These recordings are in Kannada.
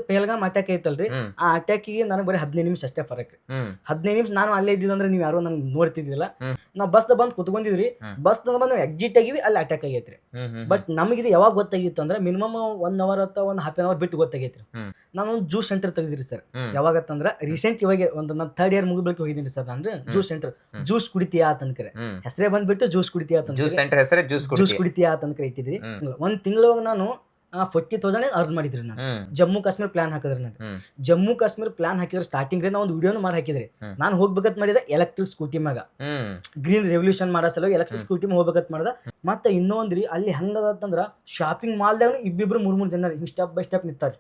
ಪೆಹಲ್ಗಾಮ್ ಅಟ್ಯಾಕ್ ಐತಲ್ರಿ, ಆ ಅಟ್ಯಾಕಿಗೆ ನನಗೆ ಬರೀ 15 ನಿಮಿಷ ಅಷ್ಟೇ ಫರಕ್ ರೀ. 15 ನಿಮಿಷ ನಾನು ಅಲ್ಲೇ ಇದ್ದಿದ್ದಂದ್ರೆ ನೀವು ಯಾರು ನಂಗೆ ನೋಡ್ತಿದ್ದಿಲ್ಲ. ನಾವು ಬಸ್ದ ಬಂದು ಕುತ್ಕೊಂಡಿದ್ರಿ, ಬಸ್ದ ಬಂದು ನಾವು ಎಕ್ಸಿಟ್ ಆಗಿವಿ, ಅಲ್ಲಿ ಅಟ್ಯಾಕ್ ಆಗೈತ್ರಿ. ಬಟ್ ನಮಗಿದು ಯಾವಾಗ ಗೊತ್ತಾಗಿತ್ತು ಅಂದ್ರೆ ಮಿನಿಮಮ್ 1 ಅವರ್ ಅಥವಾ ಒಂದು ಹಾಫ್ ಆನ್ ಅವರ್ ಬಿಟ್ಟು ಗೊತ್ತಾಗೈತ್ರಿ. ನಾನು ಒಂದು ಜ್ಯೂಸ್ ಸೆಂಟರ್ ತೆಗೆದಿರಿ ಸರ್. ಯಾವಾಗತ್ತಂದ್ರೆ ರೀಸೆಂಟ್ ಇವಾಗ ಒಂದು ನಾನು 3rd ಇಯರ್ ಮುಗಿದ ಬಳಿಕ ಹೋಗಿದ್ದೀನಿ ಸರ್. ನಾನು ಜ್ಯೂಸ್ ಸೆಂಟರ್, ಜ್ಯೂಸ್ ಕುಡಿತೀಯಾ ಅಂತನ್ಕರೆ ಹೆಸರೇ ಬಂದ್ಬಿಟ್ಟು ಜ್ಯೂಸ್ ಕುಡಿತೀಯಾ ಅಂತ, ಜ್ಯೂಸ್ ಕುಡಿತೀಯಾ ಅಂತನ್ಕರೆ ಇಟ್ಟಿದ್ರಿ. 1 ತಿಂಗಳೊಳಗೆ ನಾನು 40,000 ಅರ್ನ್ ಮಾಡಿದ್ರಿ. ನಾನು ಜಮ್ಮು ಕಾಶ್ಮೀರ್ ಪ್ಲಾನ್ ಹಾಕಿದ್ರಿ. ನಾನು ಜಮ್ಮು ಕಾಶ್ಮೀರ್ ಪ್ಲಾನ್ ಹಾಕಿದ್ರೆ ಸ್ಟಾರ್ಟಿಂಗ್ ನಾ ಒಂದು ವಿಡಿಯೋನು ಮಾಡಿ ಹಾಕಿದ್ರಿ. ನಾನು ಹೋಗ್ಬೇಕಂತ ಮಾಡಿದ ಎಲೆಕ್ಟ್ರಿಕ್ ಸ್ಕೂಟಿ ಮ್ಯಾಗ, ಗ್ರೀನ್ ರೆವಲ್ಯೂಷನ್ ಮಾಡೋ ಸಲುವಾಗಿ ಎಲೆಕ್ಟ್ರಿಕ್ ಸ್ಕೂಟಿ ಹೋಗ್ಬೇಕಂತ ಮಾಡ್ದ. ಮತ್ತೆ ಇನ್ನೊಂದ್ರಿ ಅಲ್ಲಿ ಹೆಂಗದಂದ್ರ ಶಾಪಿಂಗ್ ಮಾಲ್ದಾಗ ಇಬ್ಬಿಬ್ರು 3 ಜನ ಸ್ಟೆಪ್ ಬೈ ಸ್ಟೆಪ್ ನಿಂತಾರ.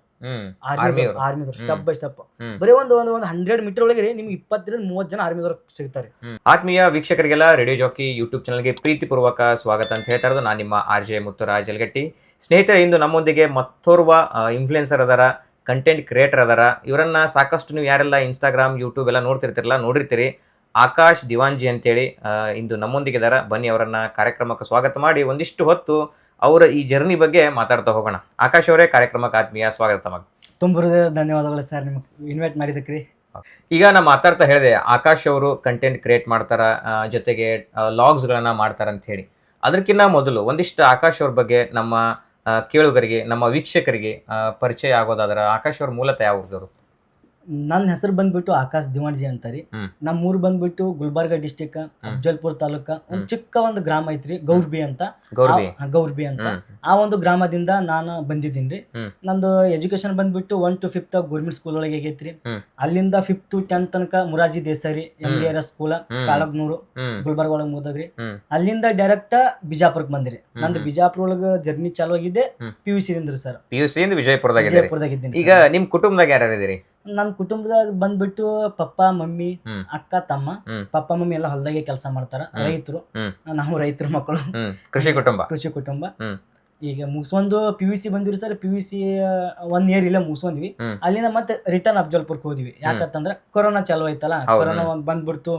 ಆರ್ಮಿದವ್ರು ಸ್ಟೆಪ್ ಬೈ ಸ್ಟೆಪ್ ಬರೀ ಒಂದು 100 ಮೀಟರ್ ಒಳಗೆ ನಿಮ್ಗೆ 20-30 ಜನ ಆರ್ಮಿದವ್ರು ಸಿಗ್ತಾರೆ. ಆತ್ಮೀಯ ವೀಕ್ಷಕರಿಗೆಲ್ಲ ರೇಡಿಯೋ ಜಾಕಿ ಯೂಟ್ಯೂಬ್ ಚಾನಲ್ಗೆ ಪ್ರೀತಿಪೂರ್ವಕ ಸ್ವಾಗತ ಅಂತ ಹೇಳ್ತಾ ಇರೋದು ನಾನು ನಿಮ್ಮ RJ ಮುತ್ತುರಾಜ್ ಯಲಗಟ್ಟಿ. ಸ್ನೇಹಿತರೆ, ಇಂದು ನಮ್ಮೊಂದಿಗೆ ಮತ್ತೋರ್ವ ಇನ್ಫ್ಲುಯೆನ್ಸರ್ ಅದಾರ, ಕಂಟೆಂಟ್ ಕ್ರಿಯೇಟರ್ ಅದಾರ. ಇವರನ್ನ ಸಾಕಷ್ಟು ನೀವು ಯಾರೆಲ್ಲ ಇನ್ಸ್ಟಾಗ್ರಾಮ್ ಯೂಟ್ಯೂಬ್ ಎಲ್ಲ ನೋಡ್ತಿರ್ತಿರಲ್ಲ, ನೋಡಿರ್ತೀರಿ. ಆಕಾಶ್ ದಿವಾಂಜಿ ಅಂತೇಳಿ ಇಂದು ನಮ್ಮೊಂದಿಗೆ ಇದಾರ. ಬನ್ನಿ ಅವರನ್ನ ಕಾರ್ಯಕ್ರಮಕ್ಕೆ ಸ್ವಾಗತ ಮಾಡಿ ಒಂದಿಷ್ಟು ಹೊತ್ತು ಅವರ ಈ ಜರ್ನಿ ಬಗ್ಗೆ ಮಾತಾಡ್ತಾ ಹೋಗೋಣ. ಆಕಾಶ್ ಅವರೇ, ಕಾರ್ಯಕ್ರಮಕ್ಕೆ ಆತ್ಮೀಯ ಸ್ವಾಗತ. ತುಂಬ ಧನ್ಯವಾದಗಳು ಸರ್, ನಿಮ್ಗೆ ಇನ್ವೈಟ್ ಮಾಡಿದಕ್ರಿ. ಈಗ ನಾ ಮಾತಾಡ್ತಾ ಹೇಳಿದೆ, ಆಕಾಶ್ ಅವರು ಕಂಟೆಂಟ್ ಕ್ರಿಯೇಟ್ ಮಾಡ್ತಾರ, ಜೊತೆಗೆ ಲಾಗ್ಸ್ಗಳನ್ನ ಮಾಡ್ತಾರ ಅಂತ ಹೇಳಿ. ಅದಕ್ಕಿಂತ ಮೊದಲು ಒಂದಿಷ್ಟು ಆಕಾಶ್ ಅವ್ರ ಬಗ್ಗೆ ನಮ್ಮ ಕೇಳುಗರಿಗೆ, ನಮ್ಮ ವೀಕ್ಷಕರಿಗೆ ಪರಿಚಯ ಆಗೋದಾದ್ರ, ಆಕಾಶ್ ಅವ್ರ ಮೂಲತಃ ಯಾವ ಊರ್ದವರು? ನನ್ನ ಹೆಸರು ಬಂದ್ಬಿಟ್ಟು ಆಕಾಶ್ ದಿವಾಂಜಿ ಅಂತಾರಿ. ನಮ್ಮ ಊರು ಬಂದ್ಬಿಟ್ಟು ಗುಲ್ಬರ್ಗ ಡಿಸ್ಟಿಕ್ ಅಫ್ಜಲ್ಪುರ್ ತಾಲೂಕ ಒಂದು ಚಿಕ್ಕ ಒಂದು ಗ್ರಾಮ ಐತ್ರಿ, ಗೌರ್ಬಿ ಅಂತ. ಆ ಒಂದು ಗ್ರಾಮದಿಂದ ನಾನು ಬಂದಿದ್ದೀನಿ. ನಂದು ಎಜುಕೇಶನ್ ಬಂದ್ಬಿಟ್ಟು 1 to 5th ಗೌರ್ಮೆಂಟ್ ಸ್ಕೂಲ್ ಒಳಗೆ ಆಗೈತ್ರಿ. ಅಲ್ಲಿಂದ 5th to 10th ತನಕ ಮುರಾರ್ಜಿ ದೇಸಾಯಿ MDRS ಸ್ಕೂಲ್ ಕಾಳಗ್ನೂರು ಗುಲ್ಬರ್ಗ ಒಳಗೆ ಮುಗಿದ್ರಿ. ಅಲ್ಲಿಂದ ಡೈರೆಕ್ಟ್ ಬಿಜಾಪುರಕ್ಕೆ ಬಂದ್ರಿ. ನಂದು ಬಿಜಾಪುರ ಒಳಗ ಜರ್ನಿ ಚಾಲು ಆಗಿದೆ PUC ದಿಂದ ಸರ್. PUC ಇಂದ ವಿಜಯಪುರದಾಗ. ಈಗ ನಿಮ್ ಕುಟುಂಬದಾಗ ಯಾರ್ಯಾರು ಇದೀರಿ? ನನ್ನ ಕುಟುಂಬದಾಗ ಬಂದ್ಬಿಟ್ಟು ಪಪ್ಪ ಮಮ್ಮಿ ಅಕ್ಕ ತಮ್ಮ. ಪಪ್ಪ ಮಮ್ಮಿ ಎಲ್ಲ ಹೊಲದಾಗೆ ಕೆಲಸ ಮಾಡ್ತಾರ, ರೈತರು. ನಾವು ರೈತರ ಮಕ್ಕಳು, ಕೃಷಿ ಕುಟುಂಬ. ಈಗ ಮುಗಿಸ್ಕೊಂಡು PUC ಬಂದಿವಿ ಸರ್. PUC 1 year ಇಲ್ಲ ಮುಗಿಸ್ಕೊಂಡ್ವಿ. ಅಲ್ಲಿಂದ ಮತ್ತೆ ರಿಟರ್ನ್ ಅಫ್ಜಲ್ಪುರ್ಗೆ ಹೋದ್ವಿ. ಯಾಕಂತಂದ್ರ ಕೊರೋನಾ ಚಾಲು ಆಯ್ತಲ್ಲ, ಕೊರೋನಾ ಬಂದ್ಬಿಡ್ತು,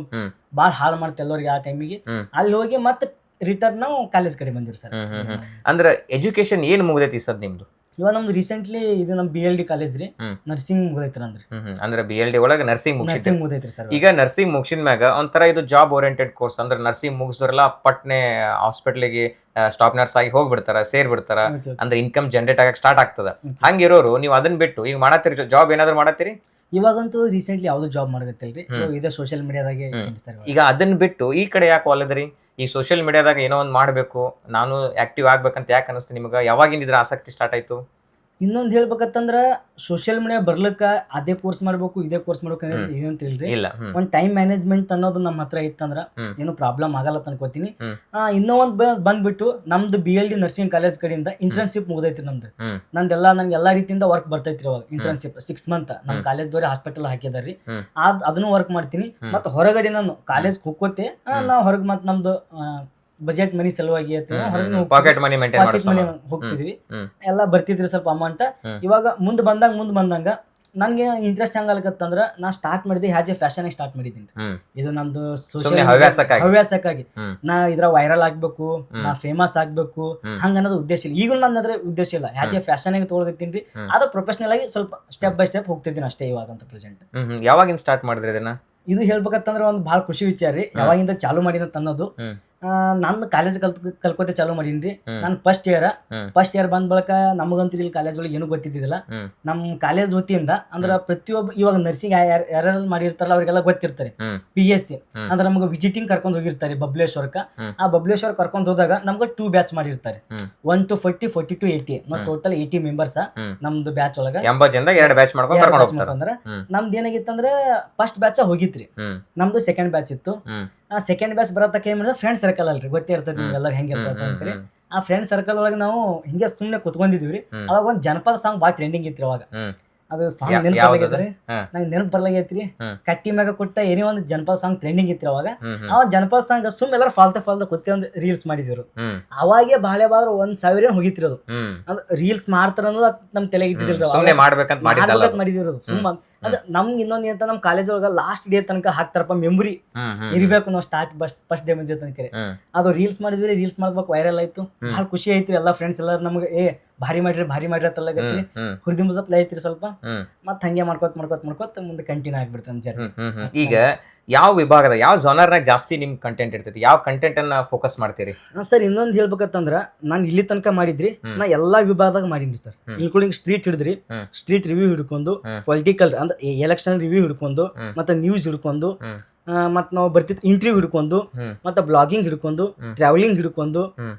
ಬಾಳ ಹಾಳು ಮಾಡ್ತ ಎಲ್ಲರಿಗೆ ಆ ಟೈಮಿಗೆ. ಅಲ್ಲಿ ಹೋಗಿ ಮತ್ತೆ ರಿಟರ್ನ್ ನಾವು ಕಾಲೇಜ್ ಕಡೆ ಬಂದಿರಿ ಸರ್. ಅಂದ್ರೆ ಎಜುಕೇಶನ್ ಏನ್ ಮುಗ್ದೈತಿ ಸರ್ ನಿಮ್ದು? ಇವಾಗ ನಮ್ದು ರೀಸೆಂಟ್ಲಿ ಇದು ನಮ್ BLD ಕಾಲೇಜ್ ರೀ, ನರ್ಸಿಂಗ್ ಮುಗ್ದೈತ್ರಿ. ಅಂದ್ರೆ BLD ಒಳಗೆ ನರ್ಸಿಂಗ್ ಮುಗ್ದೈತ್ರಿ ಸರ್. ಈಗ ನರ್ಸಿಂಗ್ ಮುಗಿಸಿದ ಮ್ಯಾಗ ಒಂಥರ ಇದು ಜಾಬ್ ಓರಿಯೆಂಟೆಡ್ ಕೋರ್ಸ್. ಅಂದ್ರೆ ನರ್ಸಿಂಗ್ ಮುಗಿಸಿದ್ರಲ್ಲ ಪಟ್ನೆ ಹಾಸ್ಪಿಟ್ಲಿಗೆ ಸ್ಟಾಫ್ ನರ್ಸ್ ಆಗಿ ಹೋಗ್ಬಿಡ್ತಾರ, ಸೇರ್ಬಿಡ್ತಾರ. ಅಂದ್ರೆ ಇನ್ಕಮ್ ಜನರೇಟ್ ಆಗಕ್ಕೆ ಸ್ಟಾರ್ಟ್ ಆಗ್ತದ. ಹಂಗಿರೋರು ನೀವು ಅದನ್ನ ಬಿಟ್ಟು ಈಗ ಮಾಡತ್ತೀರಿ ಜಾಬ್, ಏನಾದ್ರು ಮಾಡತ್ತೀರಿ? ಇವಾಗಂತೂ ರೀಸೆಂಟ್ಲಿ ಯಾವ್ದು ಜಾಬ್ ಮಾಡಕತ್ತಿಲ್ರಿ, ಇದೇ ಸೋಷಿಯಲ್ ಮೀಡಿಯಾದಾಗೆ. ಈಗ ಅದನ್ನ ಬಿಟ್ಟು ಈ ಕಡೆ ಯಾಕೆ ಒಲ್ಲದ್ರಿ? ಈ ಸೋಷಿಯಲ್ ಮೀಡಿಯಾದಾಗ ಏನೋ ಒಂದು ಮಾಡಬೇಕು, ನಾನು ಆಕ್ಟಿವ್ ಆಗ್ಬೇಕಂತ ಯಾಕೆ ಅನಿಸ್ತು ನಿಮ್ಗೆ? ಯಾವಾಗಿಂದ ಇದ್ರ ಆಸಕ್ತಿ ಸ್ಟಾರ್ಟ್ ಆಯ್ತು? ಇನ್ನೊಂದು ಹೇಳ್ಬೇಕಂತಂದ್ರ ಸೋಷಿಯಲ್ ಮೀಡಿಯಾ ಬರ್ಲಿಕ್ಕ ಅದೇ ಕೋರ್ಸ್ ಮಾಡ್ಬೇಕು ಇದೇ ಕೋರ್ಸ್ ಮಾಡ್ಬೇಕು ಇದಂತ ಇಲ್ರಿ. ಒಂದ್ ಟೈಮ್ ಮ್ಯಾನೇಜ್ಮೆಂಟ್ ಅನ್ನೋದು ನಮ್ಮ ಹತ್ರ ಇತ್ತಂದ್ರ ಏನು ಪ್ರಾಬ್ಲಮ್ ಆಗಲ್ಲ ಅನ್ಕೋತೀನಿ. ಇನ್ನೂ ಒಂದ್ ಬಂದ್ಬಿಟ್ಟು ನಮ್ದು BLD ನರ್ಸಿಂಗ್ ಕಾಲೇಜ್ ಕಡೆಯಿಂದ ಇಂಟರ್ನ್ಶಿಪ್ ಮುಗ್ದೈತ್ರಿ. ನಂದೆಲ್ಲ ನಂಗೆ ಎಲ್ಲಾ ರೀತಿಯಿಂದ ವರ್ಕ್ ಬರ್ತೈತ್ರಿ. ಅವಾಗ ಇಂಟರ್ನ್ಶಿಪ್ 6 month ನಮ್ ಕಾಲೇಜ್ ದವ್ರೆ ಹಾಸ್ಪಿಟಲ್ ಹಾಕಿದಾರ್ರಿ. ಅದನ್ನು ವರ್ಕ್ ಮಾಡ್ತೀನಿ. ಮತ್ತ ಹೊರಗಡೆ ನಾನು ಕಾಲೇಜ್ ಹೋಗ್ಕೋತೆ, ನಾವ್ ಹೊರಗ್ ಮತ್ ನಮ್ದು ಬಜೆಟ್ ಮನಿ ಸಲುವಾಗಿ ಪಾಕೆಟ್ ಮನಿ ಹೋಗ್ತಿದ್ವಿ. ಎಲ್ಲ ಬರ್ತಿದ್ರಿ ಸ್ವಲ್ಪ ಅಮೌಂಟ್. ಇವಾಗ ಮುಂದ್ ಬಂದಂಗ ನನ್ಗೆ ಇಂಟ್ರೆಸ್ಟ್ ಹೆಂಗಲ್ಕತ್ತಂದ್ರ ನಾ ಸ್ಟಾರ್ಟ್ ಮಾಡಿದೆ ಹ್ಯಾಸ್ ಎ ಫ್ಯಾಷನ್ ಸ್ಟಾರ್ಟ್ ಮಾಡಿದ್ದೀನಿ. ಇದು ನಮ್ದು ಹವ್ಯಾಸಕ್ಕಾಗಿ ನಾ ಇದ್ರ ವೈರಲ್ ಆಗ್ಬೇಕು, ನಾ ಫೇಮಸ್ ಆಗ್ಬೇಕು ಹಂಗ ಅನ್ನೋದು ಉದ್ದೇಶ ಇಲ್ಲ. ಈಗಲೂ ನನ್ನ ಅದ್ರ ಉದ್ದೇಶ ಇಲ್ಲ. ಹ್ಯಾಸ್ ಎ ಫ್ಯಾಷನ್ ಆಗಿ ತಗೊಳ್ತೀನಿ. ಆದ್ರೆ ಪ್ರೊಫೆಷನಲ್ ಆಗಿ ಸ್ವಲ್ಪ ಸ್ಟೆಪ್ ಬೈ ಸ್ಟೆಪ್ ಹೋಗ್ತಿದ್ದೀನಿ ಅಷ್ಟೇ ಇವಾಗ ಅಂತ ಪ್ರೆಸೆಂಟ್. ಯಾವಾಗಿಂದ ಸ್ಟಾರ್ಟ್ ಮಾಡಿದ್ರಿ ಇದನ್ನ? ಇದು ಹೇಳ್ಬೇಕಂತಂದ್ರ ಒಂದ್ ಬಹಳ ಖುಷಿ ವಿಚಾರ ರೀ. ಯಾವಾಗಿಂದ ಚಾಲು ಮಾಡಿದ ಅನ್ನೋದು. ನಾನು ಕಾಲೇಜ್ ಕಲ್ಕೋತೆ ಚಾಲು ಮಾಡೀನಿ. ನಾನು ಫಸ್ಟ್ ಇಯರ್ ಬಂದ ಬಳಕ ನಮಗಂತೂ ಇಲ್ಲಿ ಕಾಲೇಜ್ ಒಳಗೆ ಏನೂ ಗೊತ್ತಿದ್ದಿಲ್ಲ. ನಮ್ ಕಾಲೇಜ್ ವತಿಯಿಂದ ಅಂದ್ರ ಪ್ರತಿಯೊಬ್ಬ ಇವಾಗ ನರ್ಸಿಂಗ್ ಯಾರೆಲ್ಲ ಮಾಡಿರ್ತಾರಲ್ಲ ಅವ್ರಿಗೆಲ್ಲ ಗೊತ್ತಿರ್ತಾರೆ. PSC ಅಂದ್ರೆ ನಮ್ಗೆ ವಿಸಿಟಿಂಗ್ ಕರ್ಕೊಂಡ್ ಹೋಗಿರ್ತಾರೆ ಬಬ್ಲೇಶ್ವರ್ಕ. ಆ ಬಬ್ಲೇಶ್ವರ್ ಕರ್ಕೊಂಡ್ ಹೋದಾಗ ನಮ್ಗೆ 2 ಬ್ಯಾಚ್ ಮಾಡಿರ್ತಾರೆ, 1 to 40, 40 to 80. ಟೋಟಲ್ 80 ಮೆಂಬರ್ಸ್ ನಮ್ದು ಬ್ಯಾಚ್ ಒಳಗ. 80 ಜನದಾಗ 2 ಬ್ಯಾಚ್ ಮಾಡ್ಕೊಂಡ್ರ ನಮ್ದು ಏನಾಗಿತ್ತಂದ್ರ ಫಸ್ಟ್ ಬ್ಯಾಚ್ ಹೋಗಿತ್ರಿ. ನಮ್ದು ಸೆಕೆಂಡ್ ಬ್ಯಾಚ್ ಇತ್ತು. ಆ ಸೆಕೆಂಡ್ ಬ್ಯಾಚ್ ಬರತಕ್ಕ ಏನ್ ಮಾಡಿದ್ರೆ ಫ್ರೆಂಡ್ ಸರ್ಕಲ್ ಅಲ್ರಿ, ಗೊತ್ತೇ ಇರ್ತದೆ ನಿಮ್ಗೆಲ್ಲರೂ ಹೆಂಗಿರ್ತದೆ. ಆ ಫ್ರೆಂಡ್ ಸರ್ಕಲ್ ಒಳಗೆ ನಾವು ಹಿಂಗೆ ಸುಮ್ನೆ ಕುತ್ಕೊಂಡಿದೀವ್ರಿ. ಅವಾಗ ಒಂದ್ ಜನಪದ ಸಾಂಗ್ ಬಾಳ ಟ್ರೆಂಡಿಂಗ್ ಇತ್ರಿ. ಅವಾಗ ಅದು ಸಾಂಗ್ ನೆನಪಾಗೈತ್ರಿ, ನಂಗೆ ನೆನಪು ಬರ್ಲಾಗೈತ್ರಿ. ಕಟ್ಟಿ ಮ್ಯಾಗ ಕೊಟ್ಟ ಏನೇ ಒಂದು ಜನಪದ ಸಾಂಗ್ ಟ್ರೆಂಡಿಂಗ್ ಇತ್ರಿ. ಅವಾಗ ಜನಪದ ಸಾಂಗ್ ಸುಮ್ ಎಲ್ಲಾರು ಫಾಲ್ತು ಕುತ್ತಿ ಒಂದು ರೀಲ್ಸ್ ಮಾಡಿದ್ರು. ಅವಾಗೆ ಬಾಳೆ 1,000 ಹೋಗಿತ್ರಿ. ಅದು ರೀಲ್ಸ್ ಮಾಡ್ತಾರ ಅನ್ನೋದು ನಮ್ ತಲೆಗೆ ಇದ್ದಿದ್ರಿ. ಮಾಡಿದಿರೋದು ಸುಮ್ಮ ಅದ ನಮ್ಗೆ ಇನ್ನೊಂದ್ ಏನಂತ ನಮ್ ಕಾಲೇಜ್ ಒಳಗ ಲಾಸ್ಟ್ ಡೇ ತನಕ ಹಾಕ್ತಾರಪ್ಪ ಮೆಮೊರಿ ಇರ್ಬೇಕು ನಾವು ಸ್ಟಾರ್ಟ್ ಫಸ್ಟ್ ಡೇ ಬಂದಿದ್ದ ತನಕ ಅದು ರೀಲ್ಸ್ ಮಾಡಿದ್ರಿ ರೀಲ್ಸ್ ಮಾಡ್ಬೇಕು ವೈರಲ್ ಆಯ್ತು ಭಾಳ ಖುಷಿ ಐತ್ರಿ ಎಲ್ಲಾ ಫ್ರೆಂಡ್ಸ್ ಎಲ್ಲಾರು ನಮ್ಗೆ ಭಾರಿ ಮಾಡ್ರಿ ಅಂತಲ್ಲಗತ್ರಿ ಹುರಿದಿ ಮುಸಪ್ಲ ಐತ್ರಿ ಸ್ವಲ್ಪ ಮತ್ ಹಂಗೆ ಮಾಡ್ಕೋತ ಮುಂದೆ ಕಂಟಿನ್ಯೂ ಆಗ್ಬಿಡ್ತಾನೆ ಜರ್ನಿ. ಈಗ ಯಾವ ವಿಭಾಗದ ಯಾವ ಜೋನರ್ನಾಗ ಜಾಸ್ತಿ ನಿಮ್ ಕಂಟೆಂಟ್ ಇರ್ತೈತಿ, ಯಾವ ಕಂಟೆಂಟ್ ಅನ್ನ ಫೋಕಸ್ ಮಾಡ್ತೀರಿ? ಸರ್ ಇನ್ನೊಂದ್ ಹೇಳ್ಬೇಕಂತಂದ್ರ ನಾನ್ ಇಲ್ಲಿ ತನಕ ಮಾಡಿದ್ರಿ ನಾ ಎಲ್ಲಾ ವಿಭಾಗದಾಗ ಮಾಡೀನಿ ಸರ್, ಇನ್ಕ್ಲೂಡಿಂಗ್ ಸ್ಟ್ರೀಟ್ ಹಿಡಿದ್ರಿ, ಸ್ಟ್ರೀಟ್ ರಿವ್ಯೂ ಹಿಡ್ಕೊಂಡು, ಪೊಲಿಟಿಕಲ್ ಅಂದ್ರೆ ಎಲೆಕ್ಷನ್ ರಿವ್ಯೂ ಹಿಡ್ಕೊಂಡು, ಮತ್ತೆ ನ್ಯೂಸ್ ಹಿಡ್ಕೊಂಡು, ಮತ್ ನಾವು ಬರ್ತಿದ್ ಇಂಟರ್ವ್ಯೂ ಹಿಡ್ಕೊಂಡು, ಮತ್ತೆ ಬ್ಲಾಗಿಂಗ್ ಹಿಡ್ಕೊಂಡು, ಟ್ರಾವೆಲಿಂಗ್ ಹಿಡ್ಕೊಂಡು,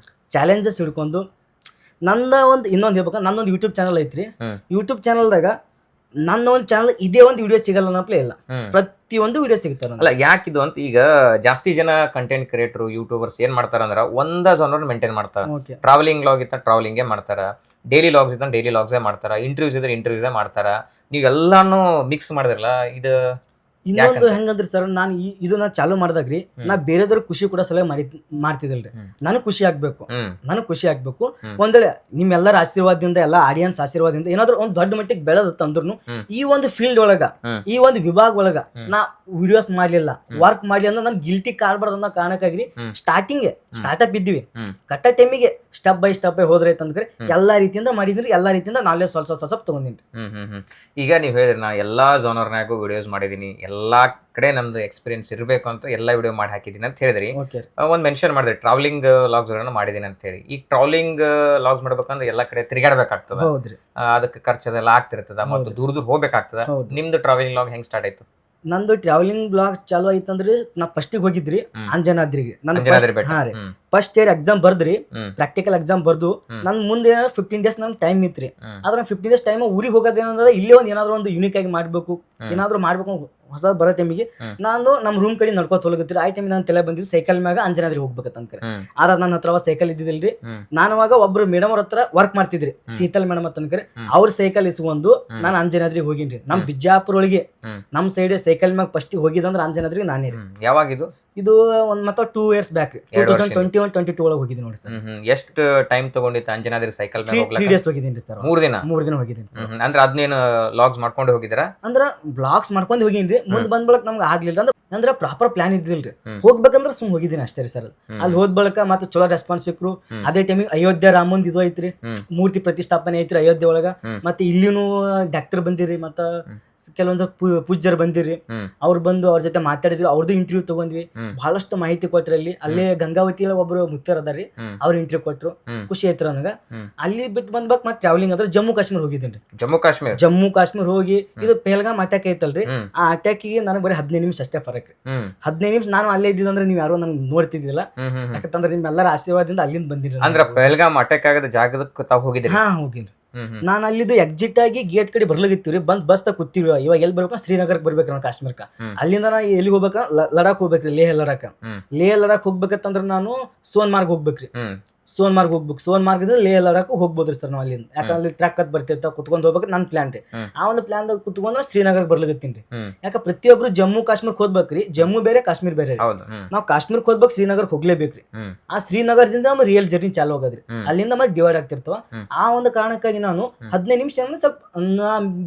ಚಾಲೆಂಜಸ್ ಹಿಡ್ಕೊಂಡು. ಇನ್ನೊಂದು ಹೇಳ್ಬೇಕ, ನನ್ನೊಂದು ಯೂಟ್ಯೂಬ್ ಚಾನಲ್ ಐತ್ರಿ. ಯೂಟ್ಯೂಬ್ ಚಾನಲ್ದಾಗ ನನ್ನ ಒಂದು ಚಾನಲ್ ಇದೇ ಒಂದು ವಿಡಿಯೋ ಸಿಗಲ್ಲ ಅನ್ನಪ್ಲೇ ಇಲ್ಲ, ಪ್ರತಿಯೊಂದು ವಿಡಿಯೋ ಸಿಗ್ತಾರ. ಅಲ್ಲ ಯಾಕಿದು ಅಂತ, ಈಗ ಜಾಸ್ತಿ ಜನ ಕಂಟೆಂಟ್ ಕ್ರಿಯೇಟರ್ ಯೂಟ್ಯೂಬರ್ಸ್ ಏನ್ ಮಾಡ್ತಾರ ಅಂದ್ರ ಒಂದ ಜೋನರ್ ಮೇಂಟೈನ್ ಮಾಡ್ತಾರ. ಟ್ರಾವೆಲಿಂಗ್ ಲಾಗ್ ಇತ್ತ ಟ್ರಾವೆಲಿಂಗೇ ಮಾಡ್ತಾರ, ಡೈಲಿ ಲಾಗ್ಸ್ ಇತ್ತ ಡೈಲಿ ಲಾಗ್ಸೇ ಮಾಡ್ತಾರ, ಇಂಟರ್ವ್ಯೂಸ್ ಇದ್ರೆ ಇಂಟರ್ವ್ಯೂಸೇ ಮಾಡ್ತಾರ. ನೀವು ಎಲ್ಲಾನು ಮಿಕ್ಸ್ ಮಾಡಿದ್ರಲ್ಲ, ಇದು ಇನ್ನೊಂದು ಹೆಂಗಂದ್ರಿ ಸರ್, ನಾನು ಇದು ನಾ ಚಾಲು ಮಾಡ್ದಾಗ್ರಿ ನಾ ಬೇರೆದವ್ರ ಖುಷಿ ಕೂಡ ಸಲ ಮಾಡ್ತಿದಿಲ್ರಿ. ನನಗ್ ಖುಷಿ ಆಗ್ಬೇಕು. ಒಂದ್ ವೇಳೆ ನಿಮ್ಮೆಲ್ಲರ ಆಶೀರ್ವಾದದಿಂದ, ಎಲ್ಲಾ ಆಡಿಯನ್ಸ್ ಆಶೀರ್ವಾದದಿಂದ ಏನಾದ್ರು ಒಂದ್ ದೊಡ್ಡ ಮಟ್ಟಿಗೆ ಬೆಳೆದತ್ತಂದ್ರೂ ಈ ಒಂದು ಫೀಲ್ಡ್ ಒಳಗ, ಈ ಒಂದು ವಿಭಾಗ ಒಳಗ ನಾ ವಿಡಿಯೋಸ್ ಮಾಡ್ಲಿಲ್ಲ, ವರ್ಕ್ ಮಾಡ್ಲಿ ಅಂದ್ರೆ ನನ್ ಗಿಲ್ಟಿ ಕಾಡ್ಬಾರ್ದು ಅನ್ನೋ ಕಾರಣಕ್ಕಾಗಿ ಸ್ಟಾರ್ಟ್ಅಪ್ ಇದ್ವಿ. ಕಟ್ಟ ಟೈಮಿಗೆ ಸ್ಟೆಪ್ ಬೈ ಹೋದ್ರೆ ಅಂತಂದ್ರೆ ಎಲ್ಲಾ ರೀತಿಯಿಂದ ಮಾಡಿದ್ರಿ, ಎಲ್ಲಾ ರೀತಿಯಿಂದ ನಾಲೆಜ್ ಸ್ವಲ್ಪ ತಗೊಂಡಿನಿ. ಈಗ ನೀವ್ ಹೇಳಿದ್ರಿ ನಾ ಎಲ್ಲಾ ಜೋನರ್ನಾಗೂ ವಿಡಿಯೋಸ್ ಮಾಡಿದೀನಿ, ಎಲ್ಲಾ ಕಡೆ ನಮ್ದು ಎಕ್ಸ್ಪೀರಿಯನ್ಸ್ ಇರಬೇಕು ಅಂತ ಎಲ್ಲಾ ವಿಡಿಯೋ ಮಾಡಿ ಹಾಕಿದೀನಿ ಅಂತ ಹೇಳಿದ್ರಿ. ಒಂದ್ ಮೆನ್ಷನ್ ಮಾಡಿದ್ರಿ ಟ್ರಾವೆಲಿಂಗ್ ಲಾಗ್ಸ್ ಮಾಡಿದೀನಿ ಅಂತ ಹೇಳಿ. ಈಗ ಟ್ರಾವೆಲಿಂಗ್ ಲಾಗ್ಸ್ ಮಾಡ್ಬೇಕಂದ್ರೆ ಎಲ್ಲಾ ಕಡೆ ತಿರುಗಾಡ್ಬೇಕಾಗ್ತದ, ಅದಕ್ಕೆ ಖರ್ಚು ಅದೆಲ್ಲ ಆಗ್ತಿರ್ತದ, ಮತ್ತು ದೂರ ಹೋಗ್ಬೇಕಾಗ್ತದ. ನಿಮ್ದು ಟ್ರಾವೆಲಿಂಗ್ ಲಾಗ್ ಹೆಂಗ್ ಸ್ಟಾರ್ಟ್ ಆಯ್ತು? ನಂದು ಟ್ರಾವೆಲಿಂಗ್ ಬ್ಲಾಗ್ ಚಾಲು ಆಯ್ತಂದ್ರಿ ನಾ ಫಸ್ಟಿಗೆ ಹೋಗಿದ್ರಿ ಅಂಜನಾದ್ರಿಗೆ. ಫಸ್ಟ್ ಇಯರ್ ಎಕ್ಸಾಮ್ ಬರ್ದ್ರಿ, ಪ್ರಾಕ್ಟಿಕಲ್ ಎಕ್ಸಾಮ್ ಬರ್ದು ನನ್ ಮುಂದೆ 15 days ನನ್ ಟೈಮ್ ಇತ್ರಿ. ಆದ್ರೆ 15 days ಟೈಮ್ ಊರಿಗೆ ಹೋಗೋದೇನಂದ್ರೆ ಇಲ್ಲೇ ಏನಾದ್ರು ಒಂದು ಯೂನಿಕ್ ಆಗಿ ಮಾಡ್ಬೇಕು, ಏನಾದ್ರು ಮಾಡ್ಬೇಕು ಹೊಸ ಬರೋ ಟೈಮಿಗೆ ನಾನು ನಮ್ಮ ರೂಮ್ ಕಡೆ ನಡ್ಕೋತ ಹೋಗತ್ರಿ. ಆ ಟೈಮ್ ನಾನು ತಲೆ ಬಂದಿದ್ದು ಸೈಕಲ್ ಮ್ಯಾಗ ಅಂಜನಾದ್ರಿಗೆ ಹೋಗ್ಬೇಕಂತ. ಆದ್ರೆ ನನ್ನ ಹತ್ರ ಸೈಕಲ್ ಇದ್ದಿಲ್ರಿ. ನಾನು ಅವಾಗ ಒಬ್ರು ಮೇಡಮ್ ಅವ್ರ ಹತ್ರ ವರ್ಕ್ ಮಾಡ್ತಿದ್ರಿ, ಶೀತಲ್ ಮೇಡಮ್ ಅಂತ. ಅವ್ರ ಸೈಕಲ್ ಇಸ್ಕೊಂಡು ನಾನು ಅಂಜನಾದ್ರಿಗೆ ಹೋಗಿನ್ರಿ. ನಮ್ ಬಿಜಾಪುರ ಒಳಗೆ ನಮ್ ಸೈಡ್ ಸೈಕಲ್ ಮ್ಯಾಗ ಫಸ್ಟ್ ಹೋಗಿದಂದ್ರೆ ಅಂಜನಾದ್ರಿಗೆ ನಾನೇ ರೀ. ಯಾವಾಗ ಇದು ಮತ್ತೆ 2 years ಬ್ಯಾಕ್ 2021-22 ಒಳಗೆ ಹೋಗಿದ್ದೀನಿ ನೋಡಿ ಸರ್. ಎಷ್ಟು ಟೈಮ್ ತಗೊಂಡಿತ್ತು ಅಂಜನಾದ್ರಿ ಸೈಕಲ್ ಮ್ಯಾಗ ಹೋಗ್ಲಿಕ್ಕೆ? 3 days ಹೋಗಿದ್ದೀನಿ ಸರ್. 3 ದಿನ ಹೋಗಿದ್ದೀನಿ ಸರ್. ಅಂದ್ರೆ ಅದ್ನೇನು ಲಾಗ್ಸ್ ಮಾಡ್ಕೊಂಡು ಹೋಗಿದ್ದೀರಾ? ಅಂದ್ರ ಬ್ಲಾಗ್ಸ್ ಮಾಡ್ಕೊಂಡು ಹೋಗಿನ್ರಿ. ಮುಂದ್ ಬಂದ್ ಬಳಕ ನಮ್ಗೆ ಆಗ್ಲಿಲ್ಲ ಅಂದ್ರೆ ಪ್ರಾಪರ್ ಪ್ಲಾನ್ ಇದ್ದಿಲ್ರಿ. ಹೋಗ್ಬೇಕಂದ್ರೆ ಸುಮ್ ಹೋಗಿದ್ದೀನಿ ಅಷ್ಟೇ ರೀ ಸರ್. ಅಲ್ಲಿ ಹೋದ್ ಬಳಕ ಮತ್ತೆ ಚಲೋ ರೆಸ್ಪಾನ್ಸ್ ಸಿಕ್ರು. ಅದೇ ಟೈಮಿಗೆ ಅಯೋಧ್ಯ ರಾಮಂದ್ ಇದು ಐತ್ರಿ, ಮೂರ್ತಿ ಪ್ರತಿಷ್ಠಾಪನೆ ಐತ್ರಿ ಅಯೋಧ್ಯೆ ಒಳಗ. ಮತ್ತೆ ಇಲ್ಲಿನೂ ಡಾಕ್ಟರ್ ಬಂದಿರಿ, ಮತ್ತ ಕೆಲವೊಂದು ಪೂಜ್ಯರು ಬಂದಿರಿ. ಅವ್ರು ಬಂದು ಅವ್ರ ಜೊತೆ ಮಾತಾಡಿದ್ವಿ, ಅವ್ರದ್ದು ಇಂಟರ್ವ್ಯೂ ತಗೊಂಡ್ವಿ. ಬಹಳಷ್ಟು ಮಾಹಿತಿ ಕೊಟ್ರಿ. ಅಲ್ಲಿ ಅಲ್ಲೇ ಗಂಗಾವತಿ ಒಬ್ರು ಮುತ್ತರ್ ಅದಾರಿ, ಅವ್ರ ಇಂಟರ್ವ್ಯೂ ಕೊಟ್ರು. ಖುಷಿ ಆಯ್ತು ನನಗ. ಅಲ್ಲಿ ಬಿಟ್ಟು ಬಂದ್ಬಾಕ್ ಮತ್ತೆ ಟ್ರಾವೆಲಿಂಗ್ ಅಂದ್ರೆ ಜಮ್ಮು ಕಾಶ್ಮೀರ್ ಹೋಗಿದ್ದೀನಿ. ಜಮ್ಮು ಕಾಶ್ಮೀರ್ ಹೋಗಿ ಇದು ಪೆಹಲ್ಗಾಮ್ ಅಟ್ಯಾಕ್ ಐತಲ್ರಿ, ಆ ಅಟ್ಯಾಕಿಗೆ ನನಗೆ ಬರೀ 15 ನಿಮಿಷ ಅಷ್ಟೇ ಫರಕ್ ರೀ. 15 ನಿಮಿಷ ನಾನು ಅಲ್ಲೇ ಇದ್ದಿದ್ರೆ ನೀವು ಯಾರು ನಂಗೆ ನೋಡ್ತಿದ್ದಿಲ್ಲ. ಯಾಕಂತಂದ್ರೆ ನಿಮ್ಮೆಲ್ಲರ ಆಶೀರ್ವಾದದಿಂದ ಅಲ್ಲಿಂದ ಬಂದಿರಿ. ಅಂದ್ರೆ ಪೆಹಲ್ಗಾಮ್ ಅಟ್ಯಾಕ್ ಆಗದ ಜಾಗದಕ್ಕೆ ತಾವು ಹೋಗಿದ್ರಿ? ಹೋಗಿನ್ರಿ. ನಾನು ಅಲ್ಲಿದ್ದು ಎಕ್ಸಿಟ್ ಆಗಿ ಗೇಟ್ ಕಡೆ ಬರ್ಲಾಗಿತ್ತೀವ್ರಿ. ಬಂದ್ ತ ಕೂತಿವಿ. ಇವಾಗ ಎಲ್ಲಿ ಬರ್ಬೇಕು? ಶ್ರೀನಗರಕ್ಕೆ ಬರ್ಬೇಕ್ರಿ ನಾವು ಕಾಶ್ಮೀರ್ಕ. ಅಲ್ಲಿಂದ ನಾ ಎಲ್ಲಿ ಹೋಗ್ಬೇಕ? ಲಡಾಖ್ ಹೋಗ್ಬೇಕ್ರಿ, ಲೇಹ್ ಲಡಾಖ್ ಹೋಗ್ಬೇಕಂತಂದ್ರೆ ನಾನು ಸೋನ್ಮಾರ್ಗ್ ಹೋಗ್ಬೇಕ್ರಿ. ಸೋನ್ಮಾರ್ಗ್ ಲೇಹ್ ಲಡಾಖ್ ಹೋಗ್ಬೋದ್ರಿ ಸರ್ ನಾವು ಅಲ್ಲಿಂದ. ಯಾಕಂದ್ರೆ ಟ್ರಕ್ ಅದ್ ಬರ್ತಿರ್ತಾವ, ಕುತ್ಕೊಂಡ್ ಹೋಗ್ಬೇಕು. ನನ್ ಪ್ಲಾನ್ ರೀ. ಆ ಒಂದು ಪ್ಲಾನ್ ಕುತ್ಕೊಂಡ್ರೆ ಶ್ರೀನಗರ್ ಬರ್ಲಾಗತ್ತೀನಿ. ಯಾಕ ಪ್ರತಿಯೊಬ್ರು ಜಮ್ಮು ಕಾಶ್ಮೀರ್ ಹೋಗ್ಬೇಕ್ರಿ. ಜಮ್ಮು ಬೇರೆ, ಕಾಶ್ಮೀರ್ ಬೇರೆ. ನಾವ್ ಕಾಶ್ಮೀರ್ ಹೋಗ್ಬೇಕು, ಶ್ರೀನಗರ್ ಹೋಗ್ಲೇಬೇಕ್ರಿ. ಆ ಶ್ರೀನಗರದಿಂದ ರಿಯಲ್ ಜರ್ನಿ ಚಾಲು ಆಗೋದ್ರಿ. ಅಲ್ಲಿಂದ ಮತ್ತೆ ಡಿವೈಡ್ ಆಗ್ತಿರ್ತಾವ. ಆ ಒಂದು ಕಾರಣಕ್ಕಾಗಿ ನಾನು 15 ನಿಮಿಷ ಅಂದ್ರೆ ಸ್ವಲ್ಪ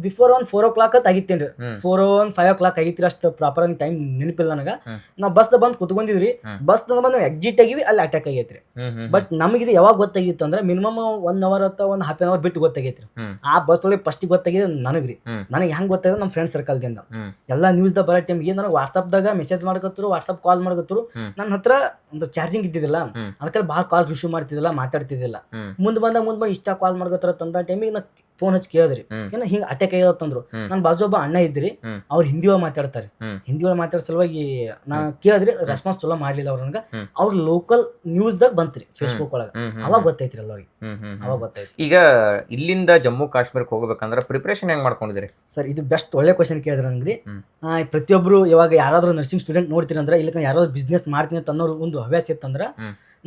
ಬಿಫೋರ್ 4 o'clock ಆಗಿತ್ತೇನ್ರಿ. 5 o'clock ಆಗಿತ್ರಿ. ಅಷ್ಟು ಪ್ರಾಪರ್ ಆಗಿ ಟೈಮ್ ನೆನಪಿಲ್ಲ ನನಗ. ನಾವ್ ಬಸ್ ಬಂದ್ ಕುತ್ಕೊಂಡಿದ್ರಿ. ಬಸ್ ಬಂದ್ ಎಕ್ಸಿಟ್ ಆಗಿವಿ, ಅಲ್ಲಿ ಅಟ್ಯಾಕ್ ಆಗೈತ್ರಿ. ಬಟ್ ನಮಗಿದು ಯಾವಾಗ ಗೊತ್ತಾಗಿತ್ತು ಅಂದ್ರೆ ಮಿನಿಮಮ್ 1 hour ಅಥವಾ 1/2 hour ಬಿಟ್ಟು ಗೊತ್ತಾಗೈತ್ರಿ. ಆ ಬಸ್ ಒಳಗೆ ಫಸ್ಟ್ ಗೊತ್ತಾಗಿದೆ ನನಗ್ರಿ. ನನಗೆ ಹೆಂಗ್ ಗೊತ್ತಾಗಿದೆ? ನಮ್ಮ ಫ್ರೆಂಡ್ ಸರ್ಕಲ್ ದಿಂದ ಎಲ್ಲಾ ನ್ಯೂಸ್ ದ ಬರೋ ಟೈಮ್ಗೆ ನನಗೆ ವಾಟ್ಸ್ಆಪ್ದಾಗ ಮೆಸೇಜ್ ಮಾಡ್ಕೊತ್ರು, ವಾಟ್ಸ್ಆಪ್ ಕಾಲ್ ಮಾಡ್ಕೊತ್ರು. ನನ್ನ ಹತ್ರ ಒಂದು ಚಾರ್ಜಿಂಗ್ ಇದ್ದಿದ್ದಿಲ್ಲ, ಅದಕ್ಕೆ ಭಾಳ ಕಾಲ್ ರಿಸೀವ್ ಮಾಡ್ತಿದ್ದಿಲ್ಲ, ಮಾತಾಡ್ತಿದ್ದಿಲ್ಲ. ಮುಂದ್ ಬಂದ ಇಷ್ಟ ಕಾಲ್ ಮಾಡ್ಕೊತಾರ ತಂದ ಟೈಮಿಗೆ ನಾ ಫೋನ್ ಹಚ್ಚಿ ಕೇಳಿದ್ರಿ, ಏನ ಹಿಂಗ ಅಟ್ಯಾಕ್ ಆಗತ್ತಂದ್ರು. ನನ್ ಬಾಜು ಒಬ್ಬ ಅಣ್ಣ ಇದ್ರಿ, ಅವ್ರು ಹಿಂದಿ ಒಳಗೆ ಮಾತಾಡ್ತಾರೆ. ಹಿಂದಿ ಒಳಗೆ ಮಾತಾಡೋ ಸಲುವಾಗಿ ನಾ ಕೇಳಿದ್ರಿ, ರೆಸ್ಪಾನ್ಸ್ ಚಲೋ ಮಾಡ್ಲಿಲ್ಲ ಅವ್ರ ನನಗ. ಅವ್ರ ಲೋಕಲ್ ನ್ಯೂಸ್ ದಾಗ ಬಂತ್ರಿ ಫೇಸ್ಬುಕ್ ಒಳಗ. ಅವಾಗ ಗೊತ್ತೈತ್ರಿ ಎಲ್ಲರಿಗೆ, ಅವಾಗ ಗೊತ್ತಾಯ್ತು. ಈಗ ಇಲ್ಲಿಂದ ಜಮ್ಮು ಕಾಶ್ಮೀರಕ್ಕೆ ಹೋಗ್ಬೇಕಂದ್ರೆ ಪ್ರಿಪರೇಷನ್ ಹೆಂಗ್ ಮಾಡ್ಕೊಂಡಿದ್ರಿ ಸರ್? ಇದು ಬೆಸ್ಟ್ ಒಳ್ಳೆ ಕ್ವಶನ್ ಕೇಳಿದ್ರ ನಂಗ್ರಿ. ಪ್ರತಿಯೊಬ್ರು ಇವಾಗ ಯಾರಾದ್ರೂ ನರ್ಸಿಂಗ್ ಸ್ಟೂಡೆಂಟ್ ನೋಡ್ತೀರಿ ಅಂದ್ರೆ, ಇಲ್ಲ ಯಾರಾದ್ರೂ ಬಿಸ್ನೆಸ್ ಮಾಡ್ತೀನಿ ಅಂತ ಅನ್ನೋರು ಒಂದು ಹವ್ಯಾಸ ಇತ್ತಂದ್ರ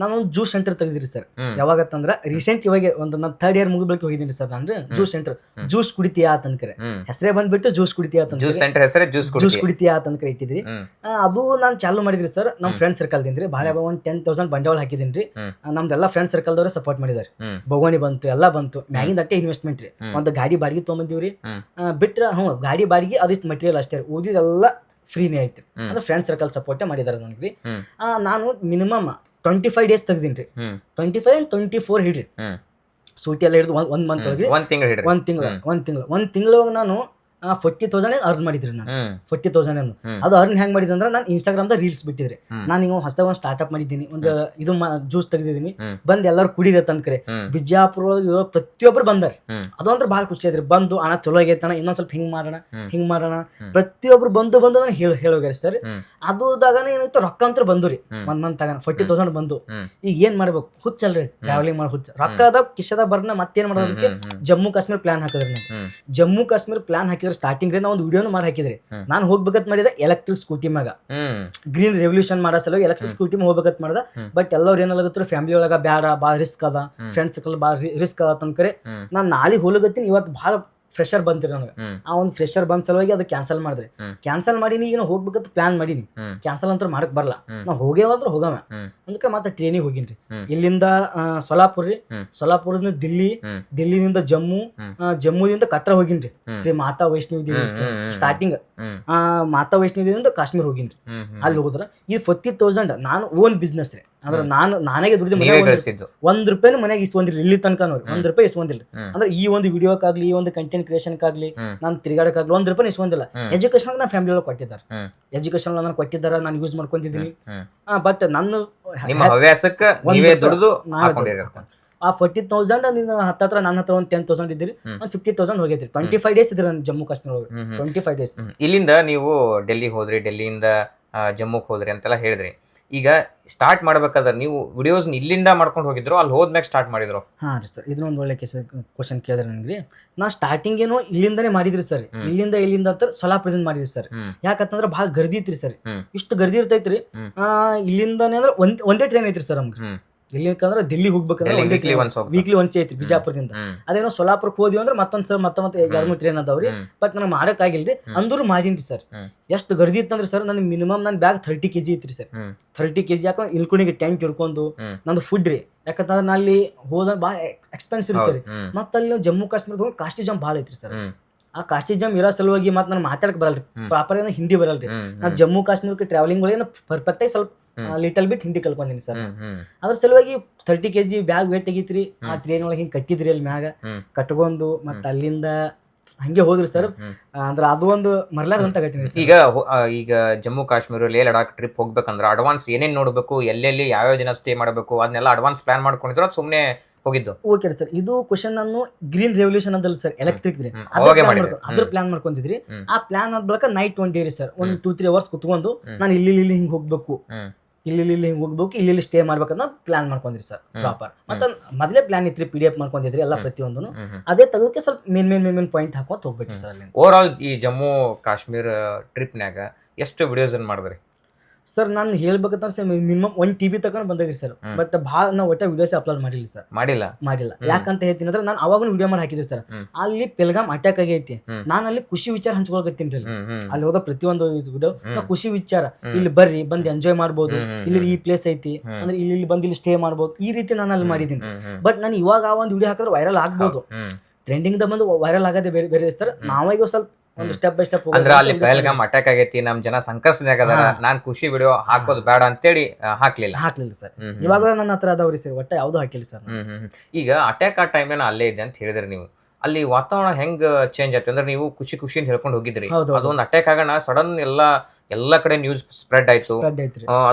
ನಾನು ಜ್ಯೂಸ್ ಸೆಂಟರ್ ತೆಗೆದಿರಿ ಸರ್. ಯಾವಾಗತ್ತಂದ್ರ ರೀಸೆಂಟ್ ಇವಾಗ ಒಂದು ನಾನು 3rd ಇಯರ್ ಮುಗಿಬೇಕು ಹೋಗಿದ್ದೀನಿ ಸರ್. ನಾನು ಜ್ಯೂಸ್ ಸೆಂಟರ್ ಜ್ಯೂಸ್ ಕುಡಿತೀಯಾ ಅಂತನ್ಕರೆ ಹೆಸರೇ ಬಂದ್ಬಿಟ್ಟು ಜ್ಯೂಸ್ ಕುಡಿತೀಯಾ ಅಂತ ಜ್ಯೂಸ್ ಸೆಂಟರ್ ಹೆಸರೇ ಜ್ಯೂಸ್ ಕುಡಿತೀಯಾ ಅಂತನ್ಕರೆ ಇಟ್ಟಿದ್ರಿ. ಅದು ನಾನು ಚಾಲು ಮಾಡಿದ್ರಿ ಸರ್. ನಮ್ಮ ಫ್ರೆಂಡ್ ಸರ್ಕಲ್ ದಿಂದ್ರಿ ಭಾಳ ಒಂದು 10,000 ಬಂಡವಾಳ ಹಾಕಿದೀನಿ. ನಮ್ದೆಲ್ಲ ಫ್ರೆಂಡ್ ಸರ್ಕಲ್ದವ್ರೆ ಸಪೋರ್ಟ್ ಮಾಡಿದಾರೆ. ಭಗವಾನಿ ಬಂತು, ಎಲ್ಲ ಬಂತು, ಮ್ಯಾಗಿಂದ ಅಟ್ಟೆ ಇನ್ವೆಸ್ಟ್ಮೆಂಟ್ ರೀ. ಒಂದು ಗಾಡಿ ಬಾಡಿಗೆ ತೊಗೊಂಬಂದಿವ್ರಿ. ಬಿಟ್ರೆ ಗಾಡಿ ಬಾಡಿಗೆ ಅದಿಷ್ಟು ಮಟೀರಿಯಲ್ ಅಷ್ಟೇ, ಉಳಿದಿದ್ದೆಲ್ಲ ಫ್ರೀನೇ ಐತಿ. ಅಂದ್ರೆ ಫ್ರೆಂಡ್ ಸರ್ಕಲ್ ಸಪೋರ್ಟೇ ಮಾಡಿದಾರೆ ನನಗೆ. ನಾನು ಮಿನಿಮಮ್ 25 ಡೇಸ್ ತೆಗ್ದೀನಿ. 25 and 24 ಹಿಡ್ರಿ. ಸೂಟಿ ಎಲ್ಲ ಹಿಡಿದು ಒಂದ್ ಮಂತ್ ಒಳಗೆ ಒಂದ್ ತಿಂಗಳ ನಾನು 40,000 ಅರ್ನ್ ಮಾಡಿದ್ರಿ. ನಾನು 40,000 ಅದು ಅರ್ನ್ ಹೆಂಗ್ ಮಾಡಿದ್ರಿ ಅಂದ್ರೆ ನಾನು ಇನ್ಸ್ಟಾಗ್ರಾಮ್ದ ರೀಲ್ಸ್ ಬಿಟ್ಟಿದ್ರಿ. ನಾನು ಈಗ ಹೊಸದಾಗ ಒಂದು ಸ್ಟಾರ್ಟ್ಅಪ್ ಮಾಡಿದ್ದೀನಿ, ಒಂದು ಇದು ಜ್ಯೂಸ್ ತೆಗೆದಿದ್ದೀನಿ. ಬಂದ್ ಎಲ್ಲರೂ ಕುಡಿರತ್ತ ಅಂದ್ಕರೆ ಬಿಜಾಪುರ ಒಳಗೆ ಪ್ರತಿಯೊಬ್ರು ಬಂದಾರೆ. ಅದು ಅಂದ್ರೆ ಭಾಳ ಖುಷಿ ಐತ್ರಿ. ಬಂದು ಅಣ್ಣ ಚಲೋ ಆಗೈತಣ, ಇನ್ನೊಂದ್ ಸ್ವಲ್ಪ ಹಿಂಗ್ ಮಾಡೋಣ ಪ್ರತಿಯೊಬ್ರು ಬಂದು ನಾನು ಹೇಳೋಗ್ಯಾರ ಸರ್. ಅದ್ರದಾಗ ಏನಾಯ್ತು, ರೊಕ್ಕ ಅಂತ ಬಂದ್ರಿ. ಒಂದ್ ಮಂತ್ ತಗ 40,000 ಬಂದು. ಈಗ ಏನ್ ಮಾಡ್ಬೇಕು, ಹುಚ್ಚಲ್ರಿ, ಟ್ರಾವೆಲಿಂಗ್ ಮಾಡಿ ಹುಚ್ಚ. ರೊಕ್ಕದ ಕಿಶದ ಬರ್ನ ಮತ್ತೇನ್ ಮಾಡೋದಕ್ಕೆ ಜಮ್ಮು ಕಾಶ್ಮೀರ ಪ್ಲಾನ್ ಹಾಕಿದ್ರಿ. ಜಮ್ಮು ಕಾಶ್ಮೀರ ಪ್ಲಾನ್ ಹಾಕಿದ್ರೆ ಸ್ಟಾರ್ಟಿಂಗ್ ನಾ ಒಂದು ವಿಡಿಯೋನು ಮಾಡಿ ಹಾಕಿದ್ರಿ. ನಾನು ಹೋಗ್ಬೇಕಂತ ಮಾಡಿದ ಎಲೆಕ್ಟ್ರಿಕ್ ಸ್ಕೂಟಿ ಮ್ಯಾಗ, ಗ್ರೀನ್ ರೆವಲ್ಯೂಷನ್ ಮಾಡೋ ಸಲುವಾಗಿ ಎಲೆಕ್ಟ್ರಿಕ್ ಸ್ಕೂಟಿ ಹೋಗ್ಬೇಕಂತ ಮಾಡಿದ. ಬಟ್ ಎಲ್ಲರೂ ಏನಾಗತ್ತರ, ಫ್ಯಾಮಿಲಿ ಒಳಗ ಬ್ಯಾಡ, ಭಾಳ ರಿಸ್ಕ್ ಅದ, ಫ್ರೆಂಡ್ಸ್ ಸರ್ಕಲ್ ಭಾಳ ರಿಸ್ಕ್ ಅದ ಅಂತಂದ್ರೆ ನಾನು ನಾಳೆಗೆ ಹೋಗತ್ತೀನಿ. ಇವತ್ತು ಭಾಳ ಫ್ರೆಶರ್ ಬಂತಿರಿ ನನಗೆ. ಆ ಒಂದು ಫ್ರೆಶರ್ ಬಂದ ಸಲುವಾಗಿ ಅದು ಕ್ಯಾನ್ಸಲ್ ಮಾಡಿದ್ರಿ. ಕ್ಯಾನ್ಸಲ್ ಮಾಡೀನಿ. ಈಗ ಹೋಗ್ಬೇಕಂತ ಪ್ಲಾನ್ ಮಾಡೀನಿ. ಕ್ಯಾನ್ಸಲ್ ಅಂತ ಮಾಡಕ್ ಬರಲ್ಲ. ನಾವು ಹೋಗ್ಯಾವಂದ್ರೆ ಹೋಗವ ಅದಕ್ಕೆ ಮತ್ತೆ ಟ್ರೈನಿಗೆ ಹೋಗಿನ್ರಿ. ಇಲ್ಲಿಂದ ಸೊಲಾಪುರ್ ರೀ, ಸೊಲಾಪುರದಿಂದ ದಿಲ್ಲಿನಿಂದ ಜಮ್ಮುದಿಂದ ಕಟ್ರಾ ಹೋಗಿನ್ರಿ. ಶ್ರೀ ಮಾತಾ ವೈಷ್ಣವಿ ದೇವಿ ಸ್ಟಾರ್ಟಿಂಗ್. ಮಾತಾ ವೈಷ್ಣವಿ ದೇವಿಯಿಂದ ಕಾಶ್ಮೀರ್ ಹೋಗಿನ್ರಿ. ಅಲ್ಲಿ ಹೋದ್ರ ಈ 40,000 ನಾನು ಓನ್ ಬಿಸ್ನೆಸ್ ರೀ. ಅಂದ್ರೆ ನಾನೇ ದುಡ್ದು ₹1 ಮನೆಗೆ ಇಸ್ಕೊಂಡಿರಿ. ಇಲ್ಲಿ ತನಕ ನೋಡಿ ₹1 ಇಸ್ಕೊಂಡಿಲ್ಲ. ಅಂದ್ರೆ ಈ ಒಂದು ವಿಡಿಯೋಕ್ಕಾಗ್ಲಿ, ಈ ಒಂದು ಕಂಟೆಂಟ್ ಕ್ರಿಯೇಷನ್ಕಾಗ್ಲಿ, ನಾನು ತಿರುಗಾಡಕ್ಕಾಗ್ಲಿ ₹1 ಇಸ್ಕೊಂಡಿಲ್ಲ. ಎಜುಕೇಶನ್ ನನ್ನ ಫ್ಯಾಮಿಲಿ ಒಳಗೆ ಕೊಟ್ಟಿದ್ದಾರೆ. ಎಜುಕೇಶನ್ ನಾನು ಕೊಟ್ಟಿದ್ದಾರೆ, ನಾನು ಯೂಸ್ ಮಾಡ್ಕೊಂಡಿದ್ದೀನಿ. ಬಟ್ ನನ್ನ ಹವ್ಯಾಸಕ್ಕೆ ಆ 40,000 ನೀನು ಹತ್ತತ್ರ ನನ್ನ ಹತ್ರ ಒಂದು 10,000 ಇದ್ದೀರಿ, ಒಂದು 50,000 ಹೋಗೈತ್ರಿ. 25 ಡೇಸ್ ಇದ್ರಿ ನಾನು ಜಮ್ಮು ಕಾಶ್ಮೀರ ಹೋಗಿ. 25 ಡೇಸ್. ಇಲ್ಲಿಂದ ನೀವು ಡೆಲ್ಲಿಗೆ ಹೋದ್ರಿ, ಡೆಲ್ಲಿಯಿಂದ ಜಮ್ಮುಗೆ ಹೋದ್ರಿ ಅಂತೆಲ್ಲ ಹೇಳಿದ್ರಿ. ಈಗ ಸ್ಟಾರ್ಟ್ ಮಾಡ್ಬೇಕಾದ್ರೆ ನೀವು ವಿಡಿಯೋಸ್ ಇಲ್ಲಿಂದ ಮಾಡ್ಕೊಂಡು ಹೋಗಿದ್ರು, ಅಲ್ಲಿ ಹೋದ್ಮ್ಯಾಗ ಸ್ಟಾರ್ಟ್ ಮಾಡಿದ್ರು? ಹಾಂ ರೀ ಸರ್, ಇದನ್ನ ಒಂದು ಒಳ್ಳೆ ಕ್ವಶನ್ ಕೇಳಿದ್ರೆ ನನಗೆ. ನಾ ಸ್ಟಾರ್ಟಿಂಗ್ ಏನೋ ಇಲ್ಲಿಂದಾನೇ ಮಾಡಿದ್ರಿ ಸರ್. ಇಲ್ಲಿಂದ ಅಂತ ಸೊಲಾಪುರದಿಂದ ಮಾಡಿದ್ರಿ ಸರ್. ಯಾಕಂತಂದ್ರೆ ಭಾಳ ಗರ್ದಿ ಇತ್ರಿ ಸರ್. ಇಷ್ಟು ಗರ್ದಿ ಇರ್ತೈತ್ರಿ. ಇಲ್ಲಿಂದಾನೇ ಅಂದ್ರೆ ಒಂದೇ ಟ್ರೈನ್ ಐತ್ರಿ ಸರ್ ನಮ್ಗೆ. ಇಲ್ಲಿಕಂದ್ರೆ ದಿಲ್ಲಿಗೆ ಹೋಗ್ಬೇಕಂದ್ರೆ ವೀಕ್ಲಿ ಒನ್ಸ್ ಐತ್ರಿ ಬಿಜಾಪುರದಿಂದ. ಅದೇನೋ ಸೊಲಾಪುರಕ್ಕೆ ಹೋದ್ವಿ ಅಂದ್ರೆ ಮತ್ತೆ 2-3 ಟ್ರೈನ್ ಅದಾವ್ರಿ. ಬಟ್ ನನಗೆ ಮಾಡಕ್ಕಾಗಿಲ್ರಿ. ಅಂದ್ರೂ ಮಾಡಿನ್ರಿ ಸರ್. ಎಷ್ಟು ಗರ್ದಿ ಇತ್ತಂದ್ರೆ ಸರ್, ನನಗೆ ಮಿನಿಮಮ್ ನನ್ನ ಬ್ಯಾಗ್ 30 kg ಐತ್ರಿ ಸರ್. 30 kg ಯಾಕಂದ್ರೆ ಇಲ್ಕೊಂಡಿಗೆ ಟೆಂಟ್ ಹಿಡ್ಕೊಂಡು ನಂದು ಫುಡ್ ರೀ. ಯಾಕಂತಂದ್ರೆ ನಾ ಅಲ್ಲಿ ಹೋದ ಭಾಳ ಎಕ್ಸ್ಪೆನ್ಸಿವ್ ಸರ್. ಮತ್ತೆ ಅಲ್ಲಿ ಜಮ್ಮು ಕಾಶ್ಮೀರದ ಕಾಸ್ಟಿ ಜಂಪ್ ಭಾಳ ಐತ್ರಿ ಸರ್. ಆ ಕಾಸ್ಟಿ ಜಂಪ್ ಇರೋ ಸಲುವಾಗಿ ಮತ್ತೆ ನಾನು ಮಾತಾಡಕ್ ಬರಲ್ರಿ. ಪ್ರಾಪರ್ ಏನೋ ಹಿಂದಿ ಬರಲ್ರಿ. ನಾನು ಜಮ್ಮು ಕಾಶ್ಮೀರಕ್ಕೆ ಟ್ರಾವೆಲಿಂಗ್ ಒಳಗೆ ಪರ್ಫೆಕ್ಟ್ ಆಗಿ ಸ್ವಲ್ಪ ಲಿಟಲ್ ಬಿಟ್ ಹಿಂದಿ ಕಲ್ಕೊಂಡಿನಿ ಸರ್. ಅದ್ರ ಸಲುವಾಗಿ 30 kg ಬ್ಯಾಗ್ ವೇಟ್ ತೆಗಿತ್ರಿ. ಆ ಟ್ರೈನ್ ಒಳಗೆ ಹಿಂಗೆ ಕಟ್ಟಿದ್ರಿ, ಅಲ್ಲಿ ಮ್ಯಾಗ ಕಟ್ಕೊಂಡು ಮತ್ತೆ ಅಲ್ಲಿಂದ ಹಂಗೆ ಹೋದ್ರಿ ಸರ್. ಅಂದ್ರೆ ಅದು ಒಂದು ಮರ್ಲಾರ್ದಂತ ಘಟನೆ. ಈಗ ಜಮ್ಮು ಕಾಶ್ಮೀರ, ಲೇ ಲಡಾಖ್ ಟ್ರಿಪ್ ಹೋಗ್ಬೇಕಂದ್ರೆ ಅಡ್ವಾನ್ಸ್ ಏನೇನ್ ನೋಡ್ಬೇಕು, ಎಲ್ಲೆಲ್ಲಿ ಯಾವ್ಯಾವ ದಿನ ಸ್ಟೇ ಮಾಡಬೇಕು, ಅದನ್ನೆಲ್ಲ ಅಡ್ವಾನ್ಸ್ ಪ್ಲಾನ್ ಮಾಡ್ಕೊಂಡಿದ್ರು, ಅದು ಸುಮ್ಮನೆ ಹೋಗಿದ್ದು? ಓಕೆ ಸರ್, ಇದು ಕ್ವಶನ್ ನಾನು ಗ್ರೀನ್ ರೆವಲ್ಯೂಷನ್ ಅದಲ್ಲ ಸರ್, ಎಲೆಕ್ಟ್ರಿಕ್ ರೀ, ಅದ್ರ ಪ್ಲಾನ್ ಮಾಡ್ಕೊಂಡಿದ್ರಿ. ಆ ಪ್ಲಾನ್ ಆದ ಬಳಿಕ ನೈಟ್ 1 ಡೇ ರೀ ಸರ್. 1-2-3 ಅವರ್ಸ್ ಕುತ್ಕೊಂಡು ನಾನು ಇಲ್ಲಿ ಹಿಂಗ್ ಹೋಗ್ಬೇಕು, ಇಲ್ಲಿ ಹಿಂಗ್ ಹೋಗ್ಬೇಕು, ಇಲ್ಲಿ ಸ್ಟೇ ಮಾಡ್ಬೇಕಂತ ಪ್ಲಾನ್ ಮಾಡ್ಕೊಂಡಿರಿ ಸರ್ ಪ್ರಾಪರ್. ಮತ್ತೆ ಮೊದಲೇ ಪ್ಲಾನ್ ಇತ್ರಿ, PDF ಮಾಡ್ಕೊಂಡಿದ್ರಿ ಎಲ್ಲ ಪ್ರತಿಯೊಂದು. ಅದೇ ತೆಗೆದಕ್ಕೆ ಸ್ವಲ್ಪ ಮೇನ್ ಪಾಯಿಂಟ್ ಹಾಕೋತ ಹೋಗ್ಬೇಕು ಸರ್. ಅಲ್ಲಿ ಓವರ್ ಆಲ್ ಈ ಜಮ್ಮು ಕಾಶ್ಮೀರ ಟ್ರಿಪ್ನ್ಯಾಗ ಎಷ್ಟು ವಿಡಿಯೋಸ್ ಮಾಡಿದ್ರಿ ಸರ್? ನಾನು ಹೇಳ್ಬೇಕಂತ ಮಿನಿಮಮ್ 1 TB ತಗೊಂಡು ಬಂದಿದ್ರಿ ಸರ್. ಬಟ್ ಭಾಳ ನಾವು ಒಟ್ಟ ವಿಡಿಯೋಸ್ ಅಪ್ಲೋಡ್ ಮಾಡಿಲ್ಲ ಸರ್. ಮಾಡಿಲ್ಲ ಯಾಕಂತ ಹೇಳ್ತೀನಿ ಅಂದ್ರೆ, ನಾನು ಅವಾಗೂ ವಿಡಿಯೋ ಮಾಡಿ ಹಾಕಿದ್ರಿ ಸರ್. ಅಲ್ಲಿ ಪೆಲ್ಗಾಮ್ ಅಟ್ಯಾಕ್ ಆಗೈತಿ. ನಾನು ಅಲ್ಲಿ ಖುಷಿ ವಿಚಾರ ಹಂಚ್ಕೊಳ್ತೀನಿ. ಅಲ್ಲಿ ಹೋದ ಪ್ರತಿಯೊಂದು ವಿಡಿಯೋ ಖುಷಿ ವಿಚಾರ, ಇಲ್ಲಿ ಬರ್ರಿ, ಬಂದು ಎಂಜಾಯ್ ಮಾಡ್ಬೋದು, ಇಲ್ಲಿ ಈ ಪ್ಲೇಸ್ ಐತಿ ಅಂದ್ರೆ ಇಲ್ಲಿ ಬಂದು ಇಲ್ಲಿ ಸ್ಟೇ ಮಾಡ್ಬೋದು, ಈ ರೀತಿ ನಾನು ಅಲ್ಲಿ ಮಾಡಿದ್ದೀನಿ. ಬಟ್ ನಾನು ಇವಾಗ ಆ ಒಂದು ವಿಡಿಯೋ ಹಾಕಿದ್ರೆ ವೈರಲ್ ಆಗ್ಬೋದು. ಟ್ರೆಂಡಿಂಗ್ ದ ಬಂದು ವೈರಲ್ ಆಗೋದೇ ಬೇರೆ ಸರ್. ನಾವಾಗ ಸ್ವಲ್ಪ ಒಂದು ಸ್ಟೆಪ್ ಬೈ ಸ್ಟೆಪ್ ಅಂದ್ರೆ ಅಲ್ಲಿ ಪಹಲ್ಗಾಮ್ ಅಟ್ಯಾಕ್ ಆಗೈತಿ, ನಮ್ ಜನ ಸಂಕಷ್ಟದಾಗ ಅದಾರ, ನಾನ್ ಖುಷಿ ವಿಡಿಯೋ ಹಾಕೋದು ಬೇಡ ಅಂತೇಳಿ ಹಾಕ್ಲಿಲ್ಲ ಸರ್. ಇವಾಗ ನನ್ನ ಹತ್ರ ಅದಾವ್ರಿ ಸರ್, ಒಟ್ಟ ಯಾವ್ದು ಹಾಕಿಲ್ಲ ಸರ್. ಈಗ ಅಟ್ಯಾಕ್ ಆ ಟೈಮ್ ಅಲ್ಲೇ ಇದೆ ಅಂತ ಹೇಳಿದ್ರಿ ನೀವು. ಅಲ್ಲಿ ವಾತಾವರಣ ಹೆಂಗ್ ಚೇಂಜ್ ಆಯ್ತು ಅಂದ್ರೆ, ನೀವು ಖುಷಿಯಿಂದ ಹೇಳ್ಕೊಂಡು ಹೋಗಿದ್ರಿ, ಅದೊಂದು ಅಟ್ಯಾಕ್ ಆಗೋಣ ಸಡನ್ ಎಲ್ಲಾ ಕಡೆ ನ್ಯೂಸ್ ಸ್ಪ್ರೆಡ್ ಆಯ್ತು,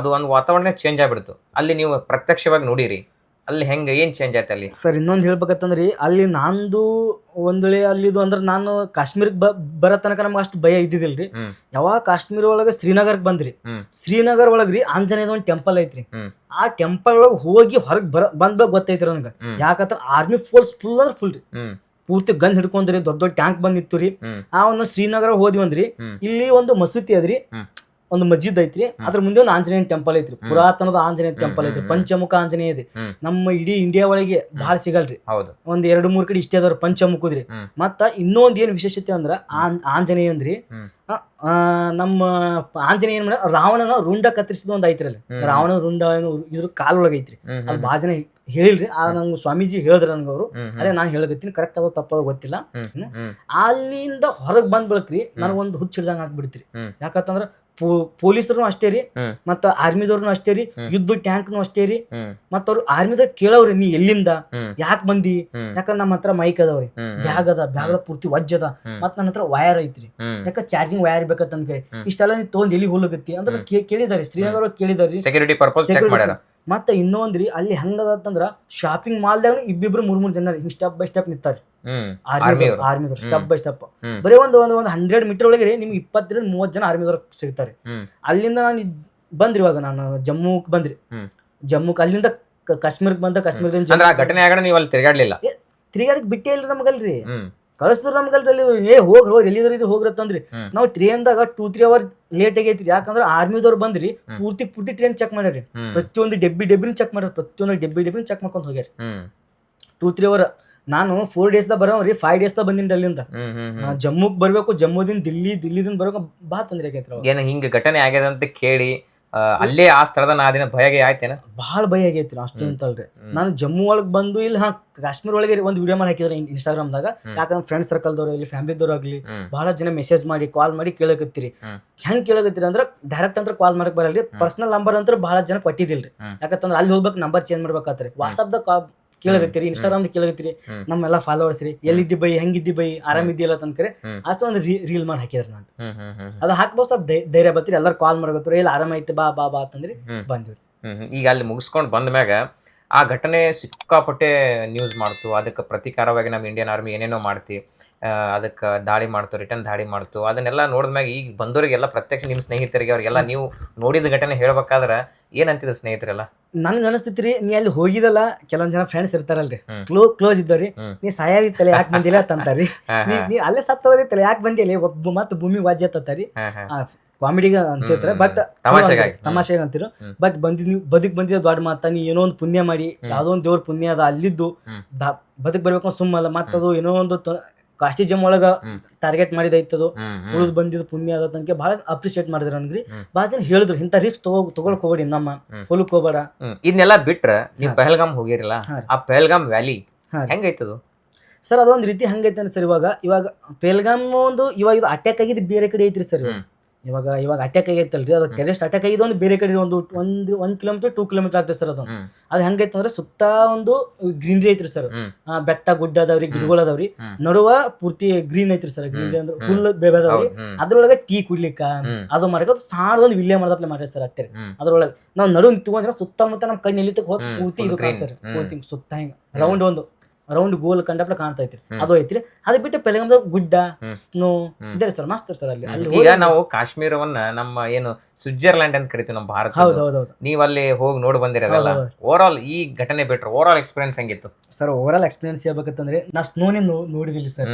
ಅದು ಒಂದು ವಾತಾವರಣ ಚೇಂಜ್ ಆಗ್ಬಿಡ್ತು. ಅಲ್ಲಿ ನೀವು ಪ್ರತ್ಯಕ್ಷವಾಗಿ ನೋಡಿರಿ, ಅಲ್ಲಿ ಹೆಂಗ ಏನ್ ಚೇಂಜ್ ಆಯ್ತು ಅಲ್ಲಿ ಸರ್? ಇನ್ನೊಂದು ಹೇಳ್ಬೇಕಂತಂದ್ರಿ, ಅಲ್ಲಿ ನಂದು ಒಂದ್ ವೇಳೆ ಅಲ್ಲಿದು ಅಂದ್ರೆ, ನಾನು ಕಾಶ್ಮೀರಕ್ಕೆ ಬರೋ ತನಕ ನಮ್ಗೆ ಅಷ್ಟು ಭಯ ಇದ್ದಿದಿಲ್ರಿ. ಯಾವಾಗ ಕಾಶ್ಮೀರ ಒಳಗೆ ಶ್ರೀನಗರ್ಗೆ ಬಂದ್ರಿ, ಶ್ರೀನಗರ್ ಒಳಗ್ರಿ ಆಂಜನೇಯದ ಒಂದು ಟೆಂಪಲ್ ಐತ್ರಿ. ಆ ಟೆಂಪಲ್ ಒಳಗೆ ಹೋಗಿ ಹೊರಗೆ ಬಂದ್ ಗೊತ್ತೈತ್ರಿ ನನಗೆ. ಯಾಕಂದ್ರೆ ಆರ್ಮಿ ಫೋರ್ಸ್ ಫುಲ್ ಅಂದ್ರೆ ಫುಲ್ ರೀ, ಪೂರ್ತಿ ಗನ್ ಹಿಡ್ಕೊಂಡ್ರಿ, ದೊಡ್ಡ ಟ್ಯಾಂಕ್ ಬಂದಿತ್ತು ರೀ. ಆ ಒಂದು ಶ್ರೀನಗರ ಹೋದ್ವಿ ಅಂದ್ರಿ, ಇಲ್ಲಿ ಒಂದು ಮಸೂತಿ ಅದ್ರಿ, ಒಂದು ಮಸ್ಜಿದ್ ಐತ್ರಿ, ಅದ್ರ ಮುಂದೆ ಒಂದು ಆಂಜನೇಯನ ಟೆಂಪಲ್ ಐತ್ರಿ, ಪುರಾತನದ ಆಂಜನೇಯ ಟೆಂಪಲ್ ಐತ್ರಿ, ಪಂಚಮುಖ ಆಂಜನೇಯ ಇದೆ. ನಮ್ಮ ಇಡೀ ಇಂಡಿಯಾ ಒಳಗೆ ಬಹಳ ಸಿಗಲ್ರಿ, ಒಂದ್ 2-3 ಕಡೆ ಇಷ್ಟೇ ಅದಾವ್ರಿ ಪಂಚಮುಖದ್ರಿ. ಮತ್ತ ಇನ್ನೊಂದ್ ಏನ್ ವಿಶೇಷತೆ ಅಂದ್ರ ಆಂಜನೇಯ ಅಂದ್ರಿ, ನಮ್ಮ ಆಂಜನೇಯ ಏನ್ ಮಾಡ ರಾವಣನ ರುಂಡ ಕತ್ತರಿಸಿದ ಒಂದ್ ಐತ್ರಿ ಅಲ್ಲಿ, ರಾವಣ ರುಂಡ ಇದ್ರ ಕಾಲೊಳಗ ಐತ್ರಿ. ಅದು ಬಾ ಜನ ಹೇಳಿಲ್ರಿ, ನಂಗೆ ಸ್ವಾಮೀಜಿ ಹೇಳಿದ್ರ ನನ್ಗ ಅವ್ರು, ಅದೇ ನಾನ್ ಹೇಳಕತ್ತೀನಿ, ಕರೆಕ್ಟ್ ಅದ ತಪ್ಪದ ಗೊತ್ತಿಲ್ಲ. ಅಲ್ಲಿಂದ ಹೊರಗ್ ಬಂದ್ ಬಳಕ್ರಿ ನನಗೊಂದು ಹುಚ್ಚ ಹಿಡ್ದಂಗ ಆಗ್ಬಿಡ್ತ್ರಿ. ಯಾಕಂತಂದ್ರ ಪೊಲೀಸರು ಅಷ್ಟೇ ರೀ, ಮತ್ತ ಆರ್ಮಿದವ್ರನು ಅಷ್ಟೇ ರೀ, ಯುದ್ಧ ಟ್ಯಾಂಕ್ನು ಅಷ್ಟೇ ರೀ. ಮತ್ತ ಅವ್ರು ಆರ್ಮಿದಾಗ ಕೇಳವ್ರಿ, ನೀ ಎಲ್ಲಿಂದ ಯಾಕೆ ಬಂದಿ? ಯಾಕಂದ್ರ ನಮ್ಮ ಹತ್ರ ಮೈಕ್ ಅದಾವ್ರಿ, ಬ್ಯಾಗ್ ಪೂರ್ತಿ ವಜ್ಜ ಅದ, ಮತ್ ನನ್ನ ಹತ್ರ ವಯರ್ ಐತ್ರಿ, ಯಾಕ ಚಾರ್ಜಿಂಗ್ ವಯರ್ ಬೇಕಂತ ಕೇಳಿ ಇಷ್ಟೆಲ್ಲ ನೀ ತಗೊಂಡ್ ಎಲ್ಲಿ ಹೋಗ್ಲಕತ್ತಿ ಅಂದ್ರೆ ಕೇಳಿದಾರೆ, ಶ್ರೀನಗರ ಕೇಳಿದಾರಿ. ಮತ್ತ ಇನ್ನೊಂದ್ರಿ ಅಲ್ಲಿ ಹೆಂಗದಂದ್ರ ಶಾಪಿಂಗ್ ಮಾಲ್ದಾಗ ಇಬ್ಬಿಬ್ರು 3-3 ಜನ ಹಿಂಗ್ ಸ್ಟೆಪ್ ಬೈ ಸ್ಟೆಪ್ ನಿಂತಾರಿ ಆರ್ಮಿದವ್ರು, ಸ್ಟೆಪ್ ಬೈ ಸ್ಟೆಪ್. ಬರೀ ಒಂದು 100 ಮೀಟರ್ ಒಳಗೆ ನಿಮ್ಗೆ 20-30 ಜನ ಆರ್ಮಿದವ್ರು ಸಿಗ್ತಾರೆ. ಅಲ್ಲಿಂದ ನಾನು ಬಂದ್ರಿ, ಇವಾಗ ನಾನು ಜಮ್ಮುಕ್ ಬಂದ್ರಿ, ಜಮ್ಮುಕ್ ಅಲ್ಲಿಂದ ಕಾಶ್ಮೀರ್ಗೆ ಬಂದ. ಕಾಶ್ಮೀರದಿಂದ ಘಟನೆ ಆಗ ನೀವು ಅಲ್ಲಿ ತಿರ್ಗಾಡ್ಲಿಲ್ಲ, ತಿರ್ಗಾಡಕ್ ಬಿಟ್ಟೇ ಇಲ್ರಿ ನಮಗಲ್ರಿ, ಕಳಿಸಿದ್ರು ನಮ್ಗಲ್ರಿ. ಹೋಗ್ರಿ ಎಲ್ಲಿದ್ರು ಇದು ಹೋಗ್ರತ್ತಂದ್ರಿ. ನಾವು ಟ್ರೇನ್ದಾಗ 2-3 ಅವರ್ ಲೇಟ್ ಆಗೈತ್ರಿ, ಯಾಕಂದ್ರೆ ಆರ್ಮಿದವ್ರು ಬಂದ್ರಿ, ಪೂರ್ತಿ ಟ್ರೇನ್ ಚೆಕ್ ಮಾಡ್ಯಾರಿ, ಪ್ರತಿಯೊಂದು ಡೆಬ್ಬಿನ ಚೆಕ್ ಮಾಡ್ಯಾರ, ಪ್ರತಿಯೊಂದು ಡೆಬ್ಬಿನ ಚೆಕ್ ಮಾಡ್ಕೊಂಡ್ ಹೋಗ್ಯಾರಿ 2-3 ಅವರ್. ನಾನು 4 ಡೇಸ್ದಾಗ ಬರೋರಿ, 5 ಡೇಸ್ದಾಗ ಬಂದಿನಿ ಅಲ್ಲಿಂದ. ಜಮ್ಮುಕ್ ಬರ್ಬೇಕು, ಜಮ್ಮುದಿಂದ ದಿಲ್ಲಿದಿಂದ ಬರ್ಬೇಕು, ಬಾ ತೊಂದ್ರೆ ಆಗೈತ್ರಿ. ಏನ ಹಿಂಗ ಘಟನೆ ಆಗ್ಯದ ಅಂತ ಕೇಳಿ ಅಲ್ಲೇ ಆ ಸ್ಥಳದ ದಿನ ಭಯ ಆಯ್ತೇನ? ಬಹಳ ಭಯ ಆಗೈತ್ರಿ, ಅಷ್ಟು ಅಂತಲ್ರಿ. ನಾನು ಜಮ್ಮು ಒಳಗ್ ಬಂದು ಇಲ್ಲಿ ಕಾಶ್ಮೀರ್ ಒಳಗೆ ಒಂದು ವಿಡಿಯೋ ಮಾಡಿ ಹಾಕಿದ್ರೆ ಇನ್ಸ್ಟಾಗ್ರಾಮ್ದಾಗ. ಯಾಕಂದ್ರೆ ಫ್ರೆಂಡ್ ಸರ್ಕಲ್ದವ್ರು ಇಲ್ಲಿ ಫ್ಯಾಮಿಲಿದವ್ರು ಆಗ್ಲಿ ಬಹಳ ಜನ ಮೆಸೇಜ್ ಮಾಡಿ ಕಾಲ್ ಮಾಡಿ ಕೇಳಕತ್ತೀರಿ. ಹೆಂಗ್ ಕೇಳಕತ್ತೀರಿ ಅಂದ್ರೆ ಡೈರೆಕ್ಟ್ ಅಂತ ಕಾಲ್ ಮಾಡಕ್ ಬರಲ್ರಿ, ಪರ್ಸನಲ್ ನಂಬರ್ ಅಂತ ಬಹಳ ಜನ ಕೊಟ್ಟಿದಿಲ್ರಿ. ಯಾಕಂದ್ರೆ ಅಲ್ಲಿ ಹೋಗ್ಬೇಕು, ನಂಬರ್ ಚೇಂಜ್ ಮಾಡ್ಬೇಕಾತ್ರಿ. ವಾಟ್ಸ್ಆಪ್ದಾಗ ಕೇಳಕತ್ತೀರಿ, ಇನ್ಸ್ಟಾಗ್ರಾಮ್ ಕೇಳಕತ್ತೀರಿ, ನಮ್ಮೆಲ್ಲ ಫಾಲೋವರ್ಸ್ ರೀ, ಎಲ್ಲಿದ್ದಿ ಬೈ, ಹೆಂಗಿದ್ದಿ ಬೈ, ಆರಾಮಿದ್ದಿಲ್ಲ ಅಂತಂದ್ರೆ ಅಷ್ಟೊಂದು ರೀಲ್ ಮಾಡಿ ಹಾಕಿದ್ರಿ. ನಾನು ಅದು ಹಾಕ್ಬೋದು, ಸ್ವಲ್ಪ ಧೈರ್ಯ ಬತ್ರಿ, ಎಲ್ಲರೂ ಕಾಲ್ ಮಾಡಕತ್ರು, ಇಲ್ಲ ಆರಾಮೈತಿ ಬಾ ಬಾ ಬಾ ಅಂತಂದ್ರಿ, ಬಂದ್ವಿ. ಈಗ ಅಲ್ಲಿ ಮುಗಿಸ್ಕೊಂಡು ಬಂದ ಮ್ಯಾಗ ಆ ಘಟನೆ ಸಿಕ್ಕಾಪಟ್ಟೆ ನ್ಯೂಸ್ ಮಾಡ್ತು, ಅದಕ್ಕೆ ಪ್ರತಿಕಾರವಾಗಿ ನಮ್ಮ ಇಂಡಿಯನ್ ಆರ್ಮಿ ಏನೇನೋ ಮಾಡ್ತಿ, ಅದಕ್ಕೆ ದಾಳಿ ಮಾಡ್ತು, ರಿಟರ್ನ್ ದಾಳಿ ಮಾಡ್ತು. ಅದನ್ನೆಲ್ಲ ನೋಡಿದ್ಮ್ಯಾಗ ಈಗ ಬಂದವರಿಗೆಲ್ಲ ಪ್ರತ್ಯಕ್ಷ ನಿಮ್ಮ ಸ್ನೇಹಿತರಿಗೆ ಅವ್ರಿಗೆಲ್ಲ ನೀವು ನೋಡಿದ ಘಟನೆ ಹೇಳ್ಬೇಕಾದ್ರೆ ಏನಂತಿದ ಸ್ನೇಹಿತರೆಲ್ಲ? ನನ್ಗೆ ಅನಿಸ್ತೈತ್ರಿ, ನೀ ಅಲ್ಲಿ ಹೋಗಿದಲ್ಲ, ಕೆಲವೊಂದ್ ಜನ ಫ್ರೆಂಡ್ಸ್ ಇರ್ತಾರಲ್ರಿ, ಕ್ಲೋಸ್ ಇದ್ದವ್ರಿ, ನೀ ಸಾಯಾದಿತ್ತಲ್ಲ ಯಾಕೆ ಬಂದಿಲ್ಲ ಅಂತಂತಾರಿ, ನೀ ಅಲ್ಲೇ ಸತ್ತೋದಿತ್ತಲ್ಲ ಯಾಕೆ ಬಂದಿಲ್ಲ, ಒಬ್ಬ ಮತ್ತ ಭೂಮಿ ವಾಜ್ಯ ತತ್ತಾರಿ, ಕಾಮಿಡಿಗ ಅಂತಿರ್ತಾರೆ, ಬಟ್ ತಮಾಷೆಗೆ ಅಂತಿರು. ಬಟ್ ಬದುಕ್ ಬಂದಿದ್ದ ದೊಡ್ಡ ಮಾತ, ನೀ ಏನೋ ಒಂದು ಪುಣ್ಯ ಮಾಡಿ, ಯಾವ್ದೋ ಒಂದು ದೇವ್ರ ಪುಣ್ಯ ಅದ, ಅಲ್ಲಿದ್ದು ಬದುಕ್ ಬರ್ಬೇಕು ಸುಮ್ಮಲ್ಲ, ಮತ್ತದು ಏನೋ ಒಂದು ಕಾಸ್ಟಿ ಜಮ್ ಒಳಗ ಟಾರ್ಗೆಟ್ ಮಾಡಿದೈತದು, ಉಳಿದು ಬಂದಿದ್ದು ಪುಣ್ಯ ಅದ ತನಕ ಬಹಳ ಅಪ್ರಿಶಿಯೇಟ್ ಮಾಡಿದ್ರು ನನ್ಗ್ರಿ. ಬಹಳ ಜನ ಹೇಳಿದ್ರು, ಇಂಥ ರಿಸ್ಕ್ ತಗೊಳಕ್ ಹೋಗ್ಬೇಡಿ, ನಮ್ಮ ಹೊಲಕ್ ಹೋಗ್ಬೇಡ. ಇದನ್ನೆಲ್ಲ ಬಿಟ್ರ ನೀವು ಪಹಲ್ಗಾಮ್ ಹೋಗಿರಲ್ಲ, ಆ ಪಹಲ್ಗಾಮ್ ವ್ಯಾಲಿ ಹೆಂಗೈತದು ಸರ್? ಅದೊಂದ್ ರೀತಿ ಹಂಗೈತೆ ಸರ್. ಇವಾಗ ಪಹಲ್ಗಾಮ್ ಒಂದು ಇವಾಗ ಇದು ಅಟ್ಯಾಕ್ ಆಗಿದ್ದು ಬೇರೆ ಕಡೆ ಐತ್ರಿ ಸರ್. ಇವಾಗ ಅಟ್ಯಾಕ್ ಆಗೈತಲ್ರಿ, ಅದು ಟೆರರಿಸ್ಟ್ ಅಟ್ಯಾಕ್ ಆಗಿದ್ದು ಒಂದು ಬೇರೆ ಕಡೆ, ಒಂದು 1 ಕಿಲೋಮೀಟರ್ 2 ಕಿಲೋಮೀಟರ್ ಆಗ್ತದೆ ಸರ್. ಅದು ಹೆಂಗೈತೆ ಅಂದ್ರೆ ಸುತ್ತ ಒಂದು ಗ್ರೀನರಿ ಐತ್ರಿ ಸರ್, ಬೆಟ್ಟ ಗುಡ್ಡ ಅದಾವ್ರಿ, ಗಿಡಗಳು ಅದಾವ್ರಿ, ನಡುವ ಪೂರ್ತಿ ಗ್ರೀನ್ ಐತ್ರಿ ಸರ್. ಗ್ರೀನರಿ ಅಂದ್ರೆ ಹುಲ್ಲು ಬೇಬದಾವ್ರಿ, ಅದ್ರೊಳಗೆ ಟೀ ಕುಡ್ಲಿಕ್ಕ ಅದು ಮಾಡಕ ಸಾಣದೊಂದು ವಿಲ್ಲೇ ಮಾಡದಪ್ಲೆ ಮಾಡ್ರಿ ಸರ್. ಅಟ್ಟೆ ಅದ್ರೊಳಗೆ ನಾವು ನಡು ನಿಂತ್ಕೊಂಡ್ರೆ ಸುತ್ತಮುತ್ತ ನಮ್ ಕೈ ನಿಲ್ಲಿತಕ್ ಹೋದ್ ಪೂರ್ತಿ ಇದು ಕಾಣಿಸ್ತಾರೆ, ಪೂರ್ತಿ ಸುತ್ತ ಹಿಂಗ ರೌಂಡ್ ಗೋಲ್ ಕಂಡಪ್ಲೆ ಕಾಣ್ತಾ ಐತ್ರಿ, ಅದು ಐತ್ರಿ. ಅದ್ ಬಿಟ್ಟು ಪೆಹಲ್ಗಾಮ್ದಾಗ ಗುಡ್ಡ, ಸ್ನೋ ಇದೆ ಸರ್, ಮಸ್ತ್ ಸರ್ ಅಲ್ಲಿ. ಈಗ ನಾವು ಕಾಶ್ಮೀರವನ್ನ ನಮ್ಮ ಏನು ಸ್ವಿಟ್ಜರ್ಲ್ಯಾಂಡ್ ಅಂತ ಕರಿತೀವಿ ನಮ್ಮ ಭಾರತ, ನೀವ್ ಅಲ್ಲಿ ಹೋಗಿ ನೋಡಿ ಬಂದಿರಲ್ಲ. ಓವರ್ ಆಲ್ ಈ ಘಟನೆ ಬಿಟ್ರೆ ಓವರ್ ಆಲ್ ಎಕ್ಸ್ಪೀರಿಯನ್ಸ್ ಹೆಂಗಿತ್ತು ಸರ್? ಓವರ್ ಆಲ್ ಎಕ್ಸ್ಪೀರಿಯನ್ಸ್ ಹೇಳ್ಬೇಕಂತಂದ್ರೆ ನಾ ಸ್ನೋನೇ ನೋಡಿದಿಲ್ಲ ಸರ್.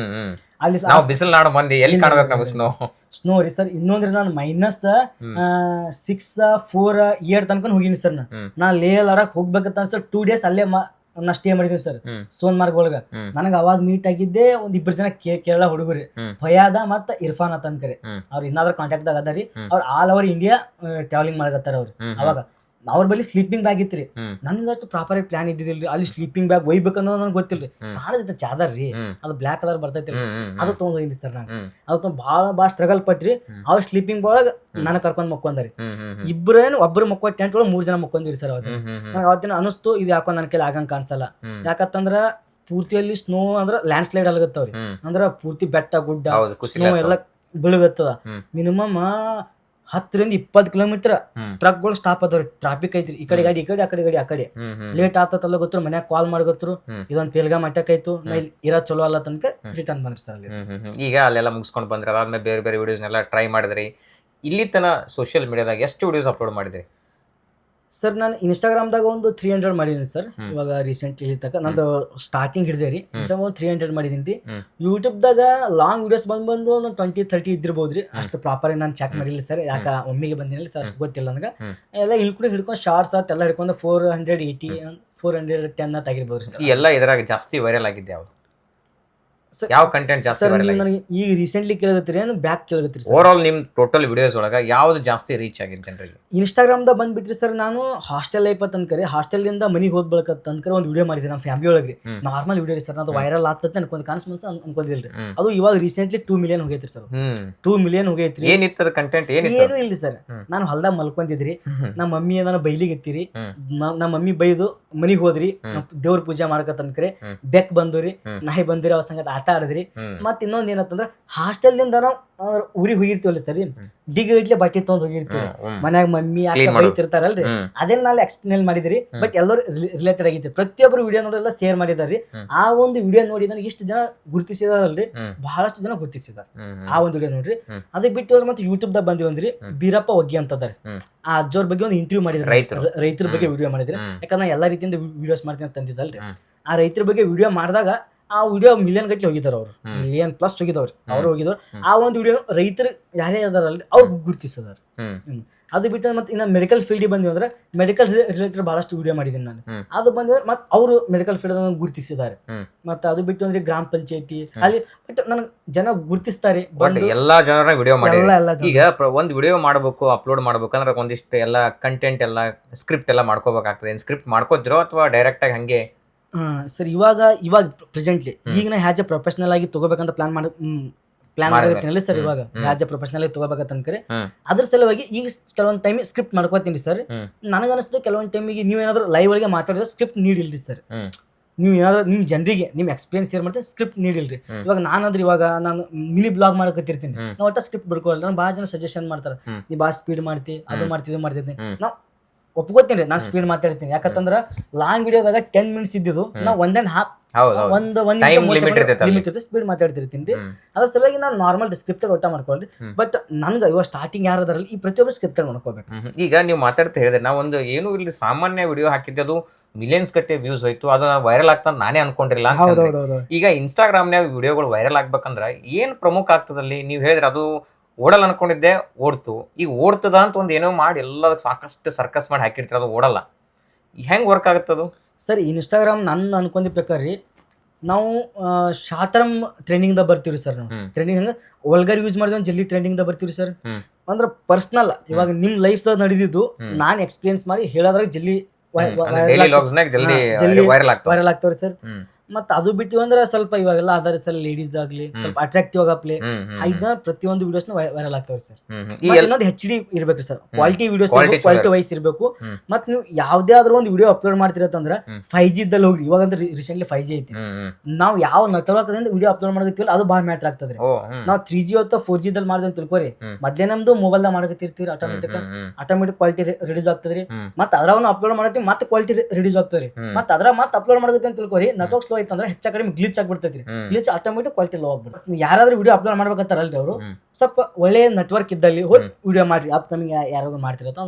ಅಲ್ಲಿ ನಾವು ಬಿಸಿಲು ನಾಡು ಮಂದಿ ಎಲ್ಲಿ ಕಾಣ್ಬೇಕು ನಾವು ಸ್ನೋ ರೀ ಸರ್. ಇನ್ನೊಂದ್ರೆ ನಾನು -6-4 ತನಕ ಹೋಗಿನಿ ಸರ್. ನಾ ಲೇ ಲಡಾಖ್ ಹೋಗ್ಬೇಕಂತ ಸರ್ 2 ಡೇಸ್ ಅಲ್ಲೇ ನಾ ಸ್ಟೇ ಮಾಡಿದೀನಿ ಸರ್ ಸೋನ್ಮಾರ್ಗ್ ಒಳಗ. ನನಗ ಅವಾಗ ಮೀಟ್ ಆಗಿದ್ದೆ 1-2 ಜನ ಕೇರಳ ಹುಡುಗರಿ, ಫಯಾದ ಮತ್ತ ಇರ್ಫಾನ್ ಅಂತ ಅನ್ಕರಿ. ಅವ್ರ ಇನ್ನಾದ್ರೂ ಕಾಂಟ್ಯಾಕ್ಟ್ ದಾಗ ಅದಾರಿ. ಅವ್ರ ಆಲ್ ಓವರ್ ಇಂಡಿಯಾ ಟ್ರಾವೆಲಿಂಗ್ ಮಾಡಕತ್ತಾರ ಅವ್ರು. ಅವಾಗ ಅವ್ರ ಬಳಿ ಸ್ಲೀಪಿಂಗ್ ಬ್ಯಾಗ್ ಇತ್ರಿ, ನನ್ಗಷ್ಟು ಪ್ರಾಪರ್ ಆಗಿ ಪ್ಲಾನ್ ಇದ್ದಿದ್ದಿಲ್ರಿ. ಅಲ್ಲಿ ಸ್ಲೀಪಿಂಗ್ ಬ್ಯಾಗ್ ಒಯ್ಬೇಕನ್ನೋದು ನನ್ಗೆ ಗೊತ್ತಿಲ್ರಿ. ಸಾಣದ ಚಾದರ್ ರೀ, ಅದು ಬ್ಲಾಕ್ ಕಲರ್ ಬರ್ತೈತಿ, ಅದು ತಗೊಂಡ್ ಹೋಗಿನಿ ಸರ್ ನಾನು. ಅದು ಭಾಳ ಸ್ಟ್ರಗಲ್ ಪಟ್ರಿ. ಅವ್ರ ಸ್ಲೀಪಿಂಗ್ ಒಳಗ ನನಗ್ ಕರ್ಕೊಂಡ್ ಮಕ್ಕೊಂಡಾರಿ. ಒಬ್ರು ಮಕ್ಕೋ ಟೆಂಟ್ ಒಳಗೆ 3 ಜನ ಮಕ್ಕೊಂದಿರಿ ಸರ್. ಅವತ್ತು ನನಗೆ ಅವತ್ತಿನ ಅನಿಸ್ತು, ಇದು ಯಾಕೋ ನನ್ನ ಕೈಲಿ ಆಗಂಗ್ ಕಾಣಿಸಲ್ಲ. ಯಾಕಂತಂದ್ರ ಪೂರ್ತಿಯಲ್ಲಿ ಸ್ನೋ ಅಂದ್ರ ಲ್ಯಾಂಡ್ ಸ್ಲೈಡ್ ಆಗತ್ತವ್ರಿ, ಅಂದ್ರ ಪೂರ್ತಿ ಬೆಟ್ಟ ಗುಡ್ಡ ಸ್ನೋ ಎಲ್ಲ ಬೀಳಗತ್ತದ. ಮಿನಿಮಮ್ 10-20 ಕಿಲೋಮೀಟರ್ ಟ್ರಕ್ಗಳು ಸ್ಟಾಪ್ ಅದಾವ್ರಿ, ಟ್ರಾಫಿಕ್ ಐತ್ರಿ. ಈ ಕಡೆ ಗಾಡಿ, ಈ ಕಡೆ, ಆ ಕಡೆ ಗಾಡಿ, ಆ ಕಡೆ. ಲೇಟ್ ಆತಲ್ಲ ಗೊತ್ತರು, ಮನ್ಯಾಗ ಕಾಲ್ ಮಾಡಗತ್ರು, ಇದೊಂದು ಪಹಲ್ಗಾಮ್ ಅಟ್ಯಾಕ್ ಆಯ್ತು, ನಾ ಇಲ್ಲಿ ಇರೋ ಚಲೋ ಅಲ್ಲ ತನಕ ರಿಟರ್ನ್ ಬಂದ್ರಿ ಸರ್ ಅಲ್ಲಿ. ಈಗ ಅಲ್ಲೆಲ್ಲ ಮುಗಿಸ್ಕೊಂಡು ಬಂದ್ರೆ ಅದಾದ್ಮೇಲೆ ಬೇರೆ ಬೇರೆ ವಿಡಿಯೋಸ್ನೆಲ್ಲ ಟ್ರೈ ಮಾಡಿದ್ರಿ. ಇಲ್ಲಿ ತನ ಸೋಷಿಯಲ್ ಮೀಡಿಯಾದಾಗ ಎಷ್ಟು ವಿಡಿಯೋಸ್ ಅಪ್ಲೋಡ್ ಮಾಡಿದ್ರಿ ಸರ್ ನಾನು ಇನ್ಸ್ಟಾಗ್ರಾಮ್ದಾಗ ಒಂದು 300 ಮಾಡಿದ್ದೀನಿ ಸರ್. ಇವಾಗ ರೀಸೆಂಟ್ಲಿ ತನಕ ನಂದು ಸ್ಟಾರ್ಟಿಂಗ್ ಹಿಡಿದೆ ರೀ. ಇನ್ಸ್ಟಾಗ್ರಾಮ್ ಒಂದು 300 ಮಾಡಿದ್ದೀನಿ ರೀ. ಯೂಟ್ಯೂಬ್ದಾಗ ಲಾಂಗ್ ವಿಡಿಯೋಸ್ ಬಂದು ಒಂದು 20-30 ಇದ್ದಿರ್ಬೋದು ರೀ. ಅಷ್ಟು ಪ್ರಾಪರ್ ನಾನು ಚೆಕ್ ಮಾಡಿಲ್ಲ ಸರ್, ಯಾಕೆ ಒಮ್ಮೆಗೆ ಬಂದಿಲ್ಲ ಸರ್, ಅಷ್ಟು ಗೊತ್ತಿಲ್ಲ ನನಗೆ. ಎಲ್ಲ ಹಿಡ್ಕೊಂಡು ಶಾರ್ಟ್ಸ್ ಎಲ್ಲ ಹಿಡ್ಕೊಂಡು 480 410 ಆಗಿರ್ಬೋದು ರೀ ಸರ್. ಈ ಎಲ್ಲ ಇದರಾಗ ಜಾಸ್ತಿ ವೈರಲ್ ಆಗಿದ್ದೆ ಯಾವುದು, ಯಾವ ಕಂಟೆಂಟ್ ಜಾಸ್ತಿ ಸರ್ ವೈರಲ್ ಆಗಿದೆ? ನನಗೆ ಈಗ ರೀಸೆಂಟ್ಲಿ ಕೇಳಗತ್ತೀರಿ ಏನು ಬ್ಯಾಕ್ ಕೇಳಗತ್ತೀರಿ ಸರ್? ಓವರ್ ಆಲ್ ನಿಮ್ ಟೋಟಲ್ ವಿಡಿಯೋಸ್ ಒಳಗ ಯಾವ್ದು ಜಾಸ್ತಿ ರೀಚ್ ಆಗಿದೆ ಜನರಿಗೆ? ಇನ್ಸ್ಟಾಗ್ರಾಮ್ದಾಗ ಬಂದ್ಬಿಟ್ರಿ ಸರ್, ನಾನು ಹಾಸ್ಟೆಲ್ ಲೈಫ್ ಅಂತಂದ್ಕರಿ ಹಾಸ್ಟೆಲ್ದಿಂದ ಮನೆಗೆ ಹೋಗ್ಬೇಕಂತಂದ್ಕರಿ ಒಂದು ವಿಡಿಯೋ ಮಾಡಿದ್ದೆ ನಮ್ಮ ಫ್ಯಾಮಿಲಿ ಒಳಗೆ. ನಾರ್ಮಲ್ ವಿಡಿಯೋ ರೀ ಸರ್, ಅದು ವೈರಲ್ ಆಗ್ತದೆ ಅನ್ಕೊಂಡು ಅನ್ಕೊಂಡಿಲ್ರಿ. ಅದು ಇವಾಗ ರೀಸೆಂಟ್ಲಿ 2 ಮಿಲಿಯನ್ ಹೋಗೈತ್ರಿ ಸರ್. 2 ಮಿಲಿಯನ್ ಹೋಗೈತ್ರಿ. ಏನಿತ್ತದ ಕಂಟೆಂಟ್? ಏನು ಇಲ್ರಿ ಸರ್, ನಾನು ಹೊಲ್ದಾಗ ಮಲ್ಕೊಂಡಿದ್ರಿ, ನಮ್ಮ ಮಮ್ಮಿ ನಾನು ಬೈಲಿಗೆ ಎತ್ತಿರಿ, ನಮ್ಮ ಮಮ್ಮಿ ಬೈದು ಮನಿಗ್ ಹೋದ್ರಿ, ದೇವ್ರ ಪೂಜೆ ಮಾಡಕತ್ತಂದ್ಕರಿ ಬೆಕ್ ಬಂದ್ರಿ, ನಾಯಿ ಬಂದಿರಿ, ಅವ್ರ ಸಂಗಟ ಆಟ ಆಡಿದ್ರಿ. ಮತ್ ಇನ್ನೊಂದ್ ಏನಂತಂದ್ರ ಹಾಸ್ಟೆಲ್ದಿಂದ ನಾವು ಊರಿಗೆ ಹೋಗಿರ್ತೀವಲ್ಲ ಸರ್, ಡಿಗ್ ಇಟ್ಲೆ ಬಟ್ಟೆ ತಗೊಂಡ್ ಹೋಗಿರ್ತೀವಿ, ಮನ್ಯಾಗ ಮಮ್ಮಿ ಅಕ್ಕ ಬೈತಿರ್ತಾರಲ್ರಿ, ಅದನ್ನ ನಾಳೆ ಎಕ್ಸ್ಪ್ಲೇನ್ ಮಾಡಿದ್ರಿ. ಬಟ್ ಎಲ್ಲರೂ ರಿಲೇಟೆಡ್ ಆಗಿತ್ತು, ಪ್ರತಿಯೊಬ್ಬರು ವಿಡಿಯೋ ನೋಡೆಲ್ಲ ಶೇರ್ ಮಾಡಿದಾರ್ರಿ. ಆ ಒಂದು ವಿಡಿಯೋ ನೋಡಿ ನನಗೆ ಇಷ್ಟು ಜನ ಗುರುತಿಸಿದಾರಲ್ರಿ, ಬಹಳಷ್ಟು ಜನ ಗುರುತಿಸಿದಾರ ಆ ಒಂದು ವಿಡಿಯೋ ನೋಡ್ರಿ. ಅದಕ್ಕೆ ಬಿಟ್ಟು ಮತ್ತೆ ಯೂಟ್ಯೂಬ್ ದಾಗ ಬಂದಿವಂದ್ರಿ, ಬೀರಪ್ಪ ಒಗ್ಗಿ ಅಂತದಾರೆ, ಆ ಅಜ್ಜೋರ್ ಬಗ್ಗೆ ಒಂದು ಇಂಟರ್ವ್ಯೂ ಮಾಡಿದ್ರು, ರೈತರ ಬಗ್ಗೆ ವಿಡಿಯೋ ಮಾಡಿದ್ರೆ. ಯಾಕಂದ್ರೆ ನಾ ಎಲ್ಲಾ ರೀತಿಯಿಂದ ವಿಡಿಯೋಸ್ ಮಾಡ್ತೀನಿ ಅಂತ ತಂದಿದ್ದಲ್ರಿ. ಆ ರೈತರ ಬಗ್ಗೆ ವಿಡಿಯೋ ಮಾಡಿದಾಗ ಆ ವಿಡಿಯೋ ಮಿಲಿಯನ್ ಗಟ್ಲೆ ಹೋಗಿದಾರ, ಅವ್ರು ಮಿಲಿಯನ್ ಪ್ಲಸ್ ಹೋಗಿದವ್ರಿ, ಅವ್ರು ಹೋಗಿದವ್ರು. ಆ ಒಂದು ವಿಡಿಯೋ ರೈತರು ಯಾರೇ ಅದಾರಲ್ರಿ ಅವ್ರು ಗುರುತಿಸಿದಾರ. ಅದು ಬಿಟ್ಟು ಮತ್ತೆ ಇನ್ನ ಮೆಡಿಕಲ್ ಫೀಲ್ಡ್ ಬಂದ್ವಿ ಅಂದ್ರೆ ಮೆಡಿಕಲ್ ರಿಲೇಟೆಡ್ ಬಹಳಷ್ಟು ವಿಡಿಯೋ ಮಾಡಿದ್ದೀನಿ ನಾನು. ಅದು ಬಂದ್ರೆ ಮತ್ತೆ ಅವರು ಮೆಡಿಕಲ್ ಫೀಲ್ಡ್ ಗುರುತಿಸಿದ್ದಾರೆ. ಮತ್ತೆ ಅದು ಬಿಟ್ಟು ಅಂದ್ರೆ ಗ್ರಾಮ ಪಂಚಾಯತಿ ಅಲ್ಲಿ ನನಗೆ ಜನ ಗುರುತಿಸ್ತಾರೆ. ಎಲ್ಲಾ ಜನರ ವಿಡಿಯೋ ಮಾಡಿ ಈಗ ಒಂದ್ ವಿಡಿಯೋ ಮಾಡ್ಬೇಕು, ಅಪ್ಲೋಡ್ ಮಾಡ್ಬೇಕಂದ್ರೆ ಒಂದಿಷ್ಟು ಎಲ್ಲ ಕಂಟೆಂಟ್ ಎಲ್ಲ ಸ್ಕ್ರಿಪ್ಟ್ ಎಲ್ಲ ಮಾಡ್ಕೋಬೇಕಾಗ್ತದೆ. ಸ್ಕ್ರಿಪ್ಟ್ ಮಾಡ್ಕೋತಿರೋ ಅಥವಾ ಡೈರೆಕ್ಟ್ ಆಗಿ ಹಂಗೆ? ಸರ್ ಇವಾಗ ಪ್ರೆಸೆಂಟ್ಲಿ ಈಗ ನಾ ಹ್ಯಾಸ್ ಎ ಪ್ರೊಫೆಷನಲ್ ಆಗಿ ತಗೋಬೇಕಂತ ಪ್ಲಾನ್ ಮಾಡಿರ್ತೀನಿ ಸರ್. ಇವಾಗ ಹ್ಯಾಸ್ ಎ ಪ್ರೊಫೆಷನಲ್ ಆಗಿ ತಗೋಬೇಕಂತ ಅನ್ಕರಿ ಅದ್ರ ಸಲುವಾಗಿ ಈಗ ಕೆಲವೊಂದ್ ಟೈಮ್ ಸ್ಕ್ರಿಪ್ಟ್ ಮಾಡ್ಕೋತೀನಿ ಸರ್. ನನಗೆ ಅನಿಸ್ತದೆ ಕೆಲವೊಂದ್ ಟೈಮಿಗೆ ನೀವೇನಾದ್ರೂ ಲೈವ್ ಒಳಗೆ ಮಾತಾಡಿದ್ರೆ ಸ್ಕ್ರಿಪ್ಟ್ ನೀಡಿಲ್ರಿ ಸರ್. ನೀವು ಏನಾದ್ರೂ ನಿಮ್ ಜನರಿಗೆ ನಿಮ್ ಎಕ್ಸ್ಪೀರಿಯನ್ಸ್ ಶೇರ್ ಮಾಡ್ತೀನಿ, ಸ್ಕ್ರಿಪ್ಟ್ ನೀಡಿಲ್ರಿ. ಇವಾಗ ನಾನಾದ್ರೆ ಇವಾಗ ನಾನು ಮಿನಿ ಬ್ಲಾಗ್ ಮಾಡಕತ್ತಿರ್ತೀನಿ, ನಾವು ಒಟ್ಟ ಸ್ಕ್ರಿಪ್ಟ್ ಬಿಡ್ಕೊಳ್ಳಲ್ಲ. ನಾನು ಭಾಳ ಜನ ಸಜೆಷನ್ ಮಾಡ್ತಾರೆ, ನೀ ಭಾಳ ಸ್ಪೀಡ್ ಮಾಡ್ತಿ, ಅದು ಮಾಡ್ತಿ, ಇದು ಮಾಡ್ತಿದ್ದೀನಿ. ನಾವು ಒಪ್ಕೋತೀನಿ, ನಾನು ಸ್ಪೀಡ್ ಮಾತಾಡ್ತೀನಿ. ಯಾಕಂತಂದ್ರ ಲಾಂಗ್ ವಿಡಿಯೋದಾಗ 10 ಮಿನಿಟ್ಸ್ ಇದ್ದಿದ್ದು ನಾವು 1.5 ಲಿಮಿಟ್ ಸ್ಪೀಡ್ ಮಾತಾಡ್ತಿರ್ತೀನಿ. ಅದ್ರ ಸಲುವಾಗಿ ನಾನು ನಾರ್ಮಲ್ ಸ್ಕ್ರಿಪ್ಟರ್ ಒಟ್ಟ ಮಾಡ್ಕೊಳ್ರಿ. ಬಟ್ ನನ್ಗೆ ಇವಾಗ ಸ್ಟಾರ್ಟಿಂಗ್ ಯಾರದಾರಲ್ಲಿ ಈ ಪ್ರತಿಯೊಬ್ಬರು ಸ್ಕ್ರಿಪ್ಟರ್ ಮಾಡ್ಕೋಬೇಕು. ಈಗ ನೀವು ಮಾತಾಡ್ತಾ ಹೇಳಿದ್ರೆ ನಾವು ಒಂದು ಏನು ಇಲ್ಲಿ ಸಾಮಾನ್ಯ ವಿಡಿಯೋ ಹಾಕಿದ್ದೆ, ಅದು ಮಿಲಿಯನ್ಸ್ ಗಟ್ಟೆ ವ್ಯೂಸ್ ಹೋಯ್ತು, ಅದು ವೈರಲ್ ಆಗ್ತಾ ನಾನೇ ಅನ್ಕೊಂಡಿರಲಿಲ್ಲ. ಈಗ ಇನ್ಸ್ಟಾಗ್ರಾಮ್ನಾಗ ವಿಡಿಯೋಗಳು ವೈರಲ್ ಆಗ್ಬೇಕಂದ್ರ ಏನ್ ಪ್ರಮುಖ ಆಗ್ತದಲ್ಲಿ? ನೀವು ಹೇಳಿದ್ರೆ ಅದು ಓಡಲ್ಲ ಅನ್ಕೊಂಡಿದ್ದೆ, ಓಡ್ತು. ಈಗ ಓಡ್ತದ ಅಂತ ಒಂದು ಏನೋ ಮಾಡಿ ಎಲ್ಲ ಸಾಕಷ್ಟು ಸರ್ಕಸ್ ಮಾಡಿ ಹಾಕಿರ್ತೀರ, ಅದು ಓಡಲ್ಲ. ಹೆಂಗ್ ವರ್ಕ್ ಆಗುತ್ತದು ಸರ್? ಇನ್ಸ್ಟಾಗ್ರಾಮ್ ನನ್ನ ಅನ್ಕೊಂಡಿದ್ದ ಪ್ರಕಾರ ರೀ, ನಾವು ಶಾರ್ಟ್ ಟರ್ಮ್ ಟ್ರೆಂಡಿಂಗ್ ದಾಗ ಬರ್ತೀವಿ ಸರ್. ನಾವು ಟ್ರೆಂಡಿಂಗ್ ಹಂಗ ವಲ್ಗರ್ ಯೂಸ್ ಮಾಡಿದ್ರೆ ಜಲ್ದಿ ಟ್ರೆಂಡಿಂಗ್ ದಾಗ ಬರ್ತೀವಿ ಸರ್. ಅಂದ್ರೆ ಪರ್ಸನಲ್ ಇವಾಗ ನಿಮ್ ಲೈಫ್ ದಾಗ ನಡೆದಿದ್ದು ನಾನು ಎಕ್ಸ್ಪೀರಿಯನ್ಸ್ ಮಾಡಿ ಹೇಳೋದ್ರಾಗ ಜಲ್ದಿ ವೈರಲ್ ಆಗ್ತಾವ್ರಿ ಸರ್. ಮತ್ತ ಅದು ಬಿಟ್ಟು ಅಂದ್ರೆ ಸ್ವಲ್ಪ ಇವಾಗೆಲ್ಲ ಆಧಾರ ಸರ್, ಲೇಡೀಸ್ ಆಗ್ಲಿ ಸ್ವಲ್ಪ ಅಟ್ರಾಕ್ಟಿವ್ ಆಗಪ್ಲೆ ಇದನ್ನ ಪ್ರತಿಯೊಂದು ವಿಡಿಯೋಸ್ ವೈರಲ್ ಆಗ್ತಾವ್ರಿ ಸರ್. ಇನ್ನೊಂದು HD ಇರ್ಬೇಕ್ರಿ sir, quality videos, quality wise ಇರ್ಬೇಕು. ಮತ್ ನೀವು ಯಾವ್ದೇ ಆದ್ರೂ ಒಂದು ವಿಡಿಯೋ ಅಪ್ಲೋಡ್ ಮಾಡ್ತಿರತ್ತಂದ್ರ 5G ಇದ್ದಲ್ಲಿ ಹೋಗ್ರಿ. ಇವಾಗ ಅಂದ್ರೆ ರೀಸೆಂಟ್ಲಿ 5G ಐತಿ, ನಾವ್ ಯಾವ ನೆಟ್ವರ್ಕ್ ವಿಡಿಯೋ ಅಪ್ಲೋಡ್ ಮಾಡಕತ್ತೀವಲ್ಲ ಅದು ಭಾಳ ಮ್ಯಾಟರ್ ಆಗ್ತದ್ರಿ. ನಾವು 3G ಅಥವಾ 4G ದಲ್ಲಿ ಮಾಡಿದ್ರೆ ಅಂತ ತಿಳ್ಕೊರಿ, ಮೊದ್ಲೇ ನಮ್ದು ಮೊಬೈಲ್ ದಾಗ ಮಾಡಕತ್ತಿರ್ತೀವಿ, ಆಟೋಮೆಟಿಕ್ ಕ್ವಾಲಿಟಿ ರಿಡ್ಯೂಸ್ ಆಗ್ತದ್ರಿ. ಮತ್ ಅದ್ರಾಗ ಅಪ್ಲೋಡ್ ಮಾಡತ್ತೀವಿ, ಮತ್ತೆ ಕ್ವಾಲಿಟಿ ರಿಡ್ಯೂಸ್ ಆಗ್ತದ್ರಿ. ಮತ್ ಅದ್ರ ಮತ್ತೆ ಅಪ್ಲೋಡ್ ಮಾಡಕತ್ತಿ ಅಂತ ತಿಳ್ಕೊರಿ, ನೆಟ್ವರ್ಕ್ ಸ್ಲೋ ಐತಂದ್ರೆ ಹೆಚ್ಚ ಕಡಿಮೆ ಗ್ಲಿಚ್ ಆಗ್ಬಿಡ್ತೈತ್ರಿ. ಗ್ಲಿಚ್ ಆಟೋಮೆಟಿಕ್ ಕ್ವಾಲಿಟಿ ಲೋ ಆಗ್ಬಿಡುತ್ತೆ. ಯಾರಾದ್ರೂ ವಿಡಿಯೋ ಅಪ್ಲೋಡ್ ಮಾಡ್ಬೇಕಂತಾರಲ್ರಿ ಅವರು ಸ್ವಲ್ಪ ಒಳ್ಳೆ ನೆಟ್ವರ್ಕ್ ಇದ್ದಲ್ಲಿ ಹೋಗಿ ವಿಡಿಯೋ ಮಾಡ್ರಿ, ಅಪ್ಕಮಿಂಗ್ ಯಾರಾದ್ರೂ ಮಾಡ್ತಿರತ್ತ.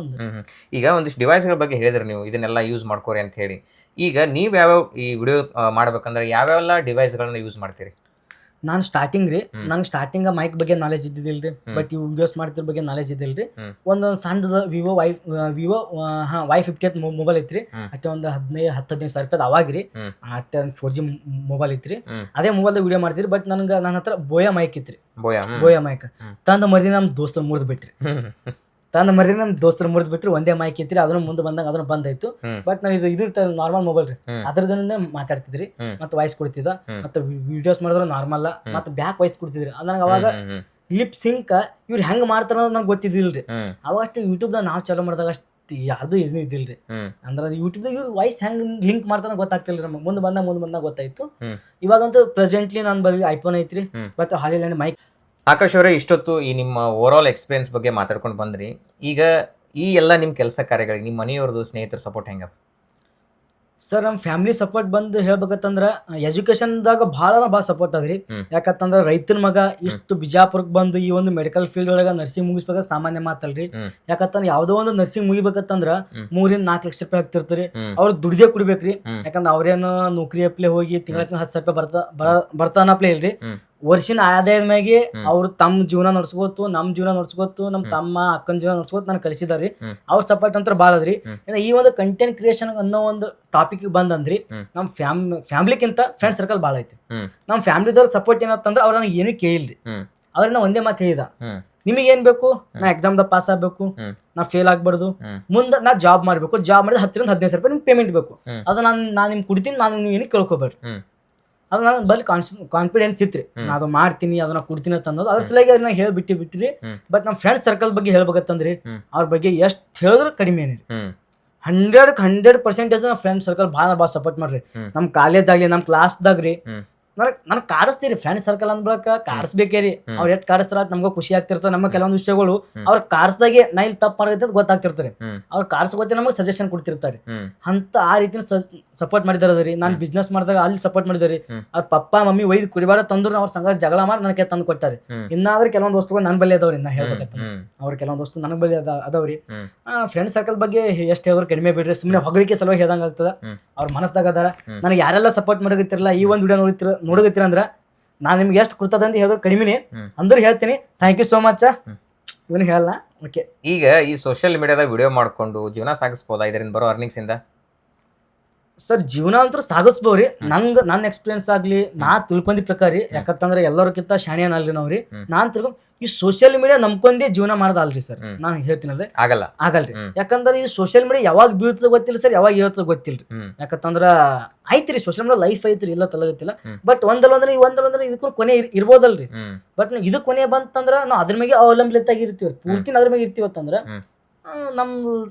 ಈಗ ಒಂದಿಷ್ಟು ಡಿವೈಸ್ಗಳ ಬಗ್ಗೆ ಹೇಳಿದ್ರಿ ನೀವು, ಇದನ್ನೆಲ್ಲ ಯೂಸ್ ಮಾಡ್ಕೋರಿ ಅಂತ ಹೇಳಿ. ಈಗ ನೀವ್ ಯಾವ್ಯಾವ ಈ ವಿಡಿಯೋ ಮಾಡ್ಬೇಕಂದ್ರೆ ಯಾವ್ಯಾವೆಲ್ಲ ಡಿವೈಸ್ಗಳನ್ನ ಯೂಸ್ ಮಾಡ್ತೀರಿ? ನಾನು ಸ್ಟಾರ್ಟಿಂಗ್ ರೀ, ನಂಗೆ ಸ್ಟಾರ್ಟಿಂಗ್ ಮೈಕ್ ಬಗ್ಗೆ ನಾಲೆಜ್ ಇದ್ದಿದ್ದಿಲ್ರಿ. ಬಟ್ ಈ ವಿಡಿಯೋಸ್ ಮಾಡ್ತಿರ ಬಗ್ಗೆ ನಾಲೆಜ್ ಇದ್ದಿಲ್ರಿ. ಒಂದೊಂದು ಸಣ್ಣದ ವಿವೋ Y50 ಮೊಬೈಲ್ ಐತ್ರಿ, ಅಷ್ಟೇ ಒಂದು 15-10 ಸಾವಿರ ರೂಪಾಯಿ ಅವಾಗ್ರಿ. ಅಷ್ಟೇ 4G ಮೊಬೈಲ್ ಐತ್ರಿ. ಅದೇ ಮೊಬೈಲ್ದಾಗ ವಿಡಿಯೋ ಮಾಡ್ತೀರಿ. ಬಟ್ ನನ್ನ ಹತ್ರ ಬೋಯಾ ಮೈಕ್ ಇತ್ರಿ. ಬೋಯಾ ಮೈಕ್ ತಂದ ಮರ್ದಿ ನಮ್ಮ ದೋಸ್ತರು ಮುರಿದ್ ಬಿಟ್ರಿ. ಒಂದೇ ಮೈಕ್ ಇತ್ರಿ, ಅದನ್ನ ಮುಂದೆ ಬಂದಾಗ ಅದನ್ನ ಬಂದಾಯ್ತು. ಬಟ್ ನಾನು ಇದು ನಾರ್ಮಲ್ ಮೊಬೈಲ್ ರೀ, ಅದ್ರದಿಂದ ಮಾತಾಡ್ತಿದ್ರಿ, ಮತ್ತೆ ವಾಯ್ಸ್ ಕೊಡ್ತಿದ್ದ, ಮತ್ತೆ ವಿಡಿಯೋಸ್ ಮಾಡಿದ್ರೆ ನಾರ್ಮಲ್, ಮತ್ತೆ ಬ್ಯಾಕ್ ವಾಯ್ಸ್ ಕೊಡ್ತಿದ್ರಿ. ನನಗೆ ಅವಾಗ ಲಿಪ್ ಸಿಂಕ್ ಇವ್ರು ಹೆಂಗ್ ಮಾಡ್ತಾರ ನಂಗೆ ಗೊತ್ತಿದ್ದಿಲ್ರಿ. ಅವಾಗ ಅಷ್ಟು ಯೂಟ್ಯೂಬ್ ದಾಗ ನಾವು ಚಾಲೂ ಮಾಡಿದಾಗ ಅಷ್ಟು ಯಾರ್ದು ಏನು ಇದ್ದಿಲ್ರಿ. ಅಂದ್ರೆ ಅದು ಯೂಟ್ಯೂಬ್ ದಾಗ ಇವ್ರು ವಾಯ್ಸ್ ಹೆಂಗ್ ಲಿಂಕ್ ಮಾಡ್ತಾರ ಗೊತ್ತಾಗ್ತಿಲ್ರಿ. ನಮ್ಗೆ ಮುಂದೆ ಬಂದಾಗ ಗೊತ್ತಾಯ್ತು. ಇವಾಗಂತೂ ಪ್ರೆಸೆಂಟ್ಲಿ ನಾನು ಬರೀ ಐಫೋನ್ ಐತ್ರಿ, ಬಟ್ ಹಾಲಿಲ್ಲ ಮೈಕ್. ಆಕಾಶ್ ಅವರೇ, ಇಷ್ಟೊತ್ತು ಈ ನಿಮ್ಮ ಓವರ್ ಆಲ್ ಎಕ್ಸ್ಪೀರಿಯನ್ಸ್ ಬಗ್ಗೆ ಮಾತಾಡ್ಕೊಂಡು ಬಂದ್ರಿ. ಈಗ ಈ ಎಲ್ಲ ನಿಮ್ಮ ಕೆಲಸ ಕಾರ್ಯಗಳಿಗೆ ನಿಮ್ಮ ಮನೆಯವ್ರದ್ದು, ಸ್ನೇಹಿತರ ಸಪೋರ್ಟ್ ಹೆಂಗದ? ಸರ್ ನಮ್ಮ ಫ್ಯಾಮಿಲಿ ಸಪೋರ್ಟ್ ಬಂದು ಹೇಳ್ಬೇಕಂದ್ರ ಎಜುಕೇಶನ್ದಾಗ ಭಾಳ ಸಪೋರ್ಟ್ ಅದ್ರಿ. ಯಾಕಂತಂದ್ರ ರೈತನ ಮಗ ಇಷ್ಟು ಬಿಜಾಪುರಕ್ಕೆ ಬಂದು ಈ ಒಂದು ಮೆಡಿಕಲ್ ಫೀಲ್ಡ್ ಒಳಗ ನರ್ಸಿಂಗ್ ಮುಗಿಸ್ಬೇಕ ಸಾಮಾನ್ಯ ಮಾತಲ್ರಿ. ಯಾಕಂತಂದ್ರ ಯಾವ್ದೋ ಒಂದು ನರ್ಸಿಂಗ್ ಮುಗಿಬೇಕಂತಂದ್ರ 3-4 ಲಕ್ಷ ರೂಪಾಯಿ ಆಗ್ತಿರ್ತಾರೆ. ಅವ್ರು ದುಡ್ದೇ ಕುಡಿಬೇಕ್ರಿ. ಯಾಕಂದ್ರ ಅವ್ರೇನು ನೌಕರಿ ಅಪ್ಲೆ ಹೋಗಿ ತಿಂಗಳ 10,000 ರೂಪಾಯಿ ಬರ್ತಾನಪ್ಲೆ ಇಲ್ರಿ. ವರ್ಷಿನ ಆದಾಯದ ಮ್ಯಾಗೆ ಅವ್ರು ತಮ್ಮ ಜೀವನ ನಡ್ಸ್ಕೋತು, ನಮ್ ಜೀವನ ನಡ್ಸ್ಕೋತು, ನಮ್ ತಮ್ಮ ಅಕ್ಕನ ಜೀವನ ನಡ್ಸ್ಕೋತ ನನ್ ಕಲಿಸಿದಾರಿ. ಅವ್ರ ಸಪೋರ್ಟ್ ಅಂತ ಭಾಳ ಅದ್ರಿ. ಈ ಒಂದು ಕಂಟೆಂಟ್ ಕ್ರಿಯೇಷನ್ ಅನ್ನೋ ಒಂದು ಟಾಪಿಕ್ ಬಂದಂದ್ರಿ ನಮ್ ಫ್ಯಾಮಿಲಿಕ್ಕಿಂತ ಫ್ರೆಂಡ್ ಸರ್ಕಲ್ ಭಾಳ ಐತಿ. ನಮ್ ಫ್ಯಾಮಿಲಿದವ್ರ ಸಪೋರ್ಟ್ ಏನಂತಂದ್ರ ಅವ್ರ ನನಗೆ ಏನು ಕೇಳಿಲ್ರಿ. ಅವ್ರನ್ನ ಒಂದೇ ಮಾತು ಹೇಳಿದ, ನಿಮಗೆ ಏನ್ ಬೇಕು, ನಾ ಎಕ್ಸಾಮ್ದಾಗ ಪಾಸ್ ಆಗ್ಬೇಕು, ನಾ ಫೇಲ್ ಆಗ್ಬಾರ್ದು, ಮುಂದೆ ನಾ ಜಾಬ್ ಮಾಡ್ಬೇಕು, ಜಾಬ್ ಮಾಡಿದ್ರೆ 10-15 ಸಾವಿರ ರೂಪಾಯಿ ನಿಮ್ಗೆ ಪೇಮೆಂಟ್ ಬೇಕು, ಅದು ನಾನು ನಿಮ್ಗೆ ಕೊಡ್ತೀನಿ, ನಾನು ನೀವು ಏನು ಕೇಳ್ಕೊಬೇಡ್ರಿ. ಅದು ನನಗೆ ಬಲ್ಲಿ ಕಾನ್ಫಿಡೆನ್ಸ್ ಇತ್ರಿ, ನಾ ಅದು ಮಾಡ್ತೀನಿ, ಅದನ್ನ ಕೊಡ್ತೀನಿ ಅಂತ ಅನ್ನೋದು. ಅದ್ರ ಸಲುವಾಗಿ ಅದನ್ನ ಹೇಳ್ಬಿಟ್ರಿ. ಬಟ್ ನಮ್ಮ ಫ್ರೆಂಡ್ ಸರ್ಕಲ್ ಬಗ್ಗೆ ಹೇಳ್ಬೇಕಂತಂದ್ರಿ ಅವ್ರ ಬಗ್ಗೆ ಎಷ್ಟು ಹೇಳಿದ್ರು ಕಡಿಮೆ ಏನಿರಿ. 100% ನಮ್ಮ ಫ್ರೆಂಡ್ ಸರ್ಕಲ್ ಭಾಳ ಸಪೋರ್ಟ್ ಮಾಡ್ರಿ. ನಮ್ಮ ಕಾಲೇಜ್ದಾಗ್ಲಿ, ನಮ್ಮ ಕ್ಲಾಸ್ದಾಗ್ರಿ ನನಗೆ ಕಾಡಿಸ್ತೀರಿ. ಫ್ರೆಂಡ್ ಸರ್ಕಲ್ ಅಂದ್ಬಳಕ ಕಾಡಿಸ್ಬೇಕೇ ರೀ. ಅವ್ರು ಎಷ್ಟು ಕಾಡಿಸ್ತಾರ ನಮ್ಗೆ ಖುಷಿ ಆಗ್ತಿರ್ತಾರೆ. ನಮ್ಮ ಕೆಲವೊಂದು ವಿಷಯಗಳು ಅವ್ರ ಕಾಡಿಸ್ದಾಗೆ ನಾ ಇಲ್ಲಿ ತಪ್ಪು ಮಾಡಿದ್ರೆ ಗೊತ್ತಾಗ್ತಿರ್ತಾರೆ. ಅವ್ರು ಕಾಡಿಸ್ಕೋತೆ ನಮಗೆ ಸಜೆಷನ್ ಕೊಡ್ತಿರ್ತಾರೆ. ಅಂತ ಆ ರೀತಿ ಸಪೋರ್ಟ್ ಮಾಡಿದಾರೆ. ನಾನು ಬಿಸ್ನೆಸ್ ಮಾಡಿದಾಗ ಅಲ್ಲಿ ಸಪೋರ್ಟ್ ಮಾಡಿದಾರೆ. ಅವ್ರ ಪಪ್ಪ ಮಮ್ಮಿ ಒಯ್ದು ಕುಡಿಬಾರ ತಂದ್ರು ಅವ್ರ ಸಂಗ ಜಗಳ ಮಾಡಿ ನನಗೆ ತಂದು ಕೊಟ್ಟಾರೆ. ಇನ್ನಾದ್ರೆ ಕೆಲವೊಂದು ವಸ್ತುಗಳು ನನ್ನ ಬಳಿ ಅದಾವ್ರಿ. ನಾ ಹೇಳ್ಬೇಕಂತ ಅವ್ರ ಕೆಲವೊಂದು ವಸ್ತು ನನಗೆ ಬಳಿ ಅದಾವ್ರಿ. ಫ್ರೆಂಡ್ ಸರ್ಕಲ್ ಬಗ್ಗೆ ಎಷ್ಟು ಹೇಳಿದ್ರು ಕಡಿಮೆ ಬಿಡ್ರಿ. ಸುಮ್ಮನೆ ಹೊಗಳಿಕೆ ಸಲುವಾಗಿ ಹೇಳ್ದಂಗ ಆಗ್ತದ. ಅವ್ರ ಮನಸ್ದಾಗ ಅದಾರ. ನನಗೆ ಯಾರೆಲ್ಲ ಸಪೋರ್ಟ್ ಮಾಡಕತ್ತಿರಲ್ಲ, ಈ ಒಂದು ವಿಡಿಯೋ ನೋಡಕತ್ತೀರ ಅಂದ್ರ ನಾನು ನಿಮ್ಗೆ ಎಷ್ಟು ಕೊಡ್ತದ ಅಂತ ಹೇಳಿದ್ರು ಕಡಿಮೆನೆ ಅಂದ್ರೆ ಹೇಳ್ತೀನಿ. Thank you so much. ಇದನ್ನ ಹೇಳಲ್ಲ. ಓಕೆ, ಈಗ ಈ ಸೋಷಿಯಲ್ ಮೀಡಿಯಾದಾಗ ವಿಡಿಯೋ ಮಾಡ್ಕೊಂಡು ಜೀವನ ಸಾಗಿಸ್ಬೋದಾ ಇದರಿಂದ ಬರೋ ಅರ್ನಿಂಗ್ಸ್ ಇಂದ? ಸರ್ ಜೀವನ ಅಂತೂ ಸಾಗಿಸ್ಬೋರಿ. ನನ್ನ ಎಕ್ಸ್ಪೀರಿಯನ್ಸ್ ಆಗ್ಲಿ, ನಾ ತಿಳ್ಕೊಂಡಿ ಪ್ರಕಾರ. ಯಾಕಂತಂದ್ರೆ ಎಲ್ಲರಿಗಿಂತ ಶಾಣಿಯನಲ್ರಿ ನಾವ್ರಿ. ನಾನ್ ತಿಳ್ಕೊಂಡ್ ಈ ಸೋಷಿಯಲ್ ಮೀಡಿಯಾ ನಂಬ್ಕೊಂಡೇ ಜೀವನ ಮಾಡೋದಲ್ರಿ ಸರ್. ನಾನು ಹೇಳ್ತೀನಲ್ರಿ, ಆಗಲ್ರಿ. ಯಾಕಂದ್ರೆ ಈ ಸೋಷಿಯಲ್ ಮೀಡಿಯಾ ಯಾವಾಗ ಬೀಳ್ತದ ಗೊತ್ತಿಲ್ಲ ಸರ್, ಯಾವಾಗ ಹೇಳ್ತದ ಗೊತ್ತಿಲ್ರಿ. ಯಾಕಂತಂದ್ರ ಐತ್ರಿ ಸೋಷಿಯಲ್ ಮೀಡಿಯಾ ಲೈಫ್ ಐತ್ರಿ, ಇಲ್ಲ ತಲಗತ್ತಿಲ್ಲ. ಬಟ್ ಒಂದಲ್ಲಂದ್ರೆ ಇದಕ್ಕೂ ಕೊನೆ ಇರ್ಬೋದಲ್ರಿ. ಬಟ್ ಇದು ಕೊನೆ ಬಂತಂದ್ರ ನಾವು ಅದ್ರ ಮೇಲೆ ಅವಲಂಬಿತಾಗಿರ್ತೀವಿ, ಪೂರ್ತಿ ಅದ್ರ ಮೇಲೆ ಇರ್ತೀವತ್ತಂದ್ರ ನಮ್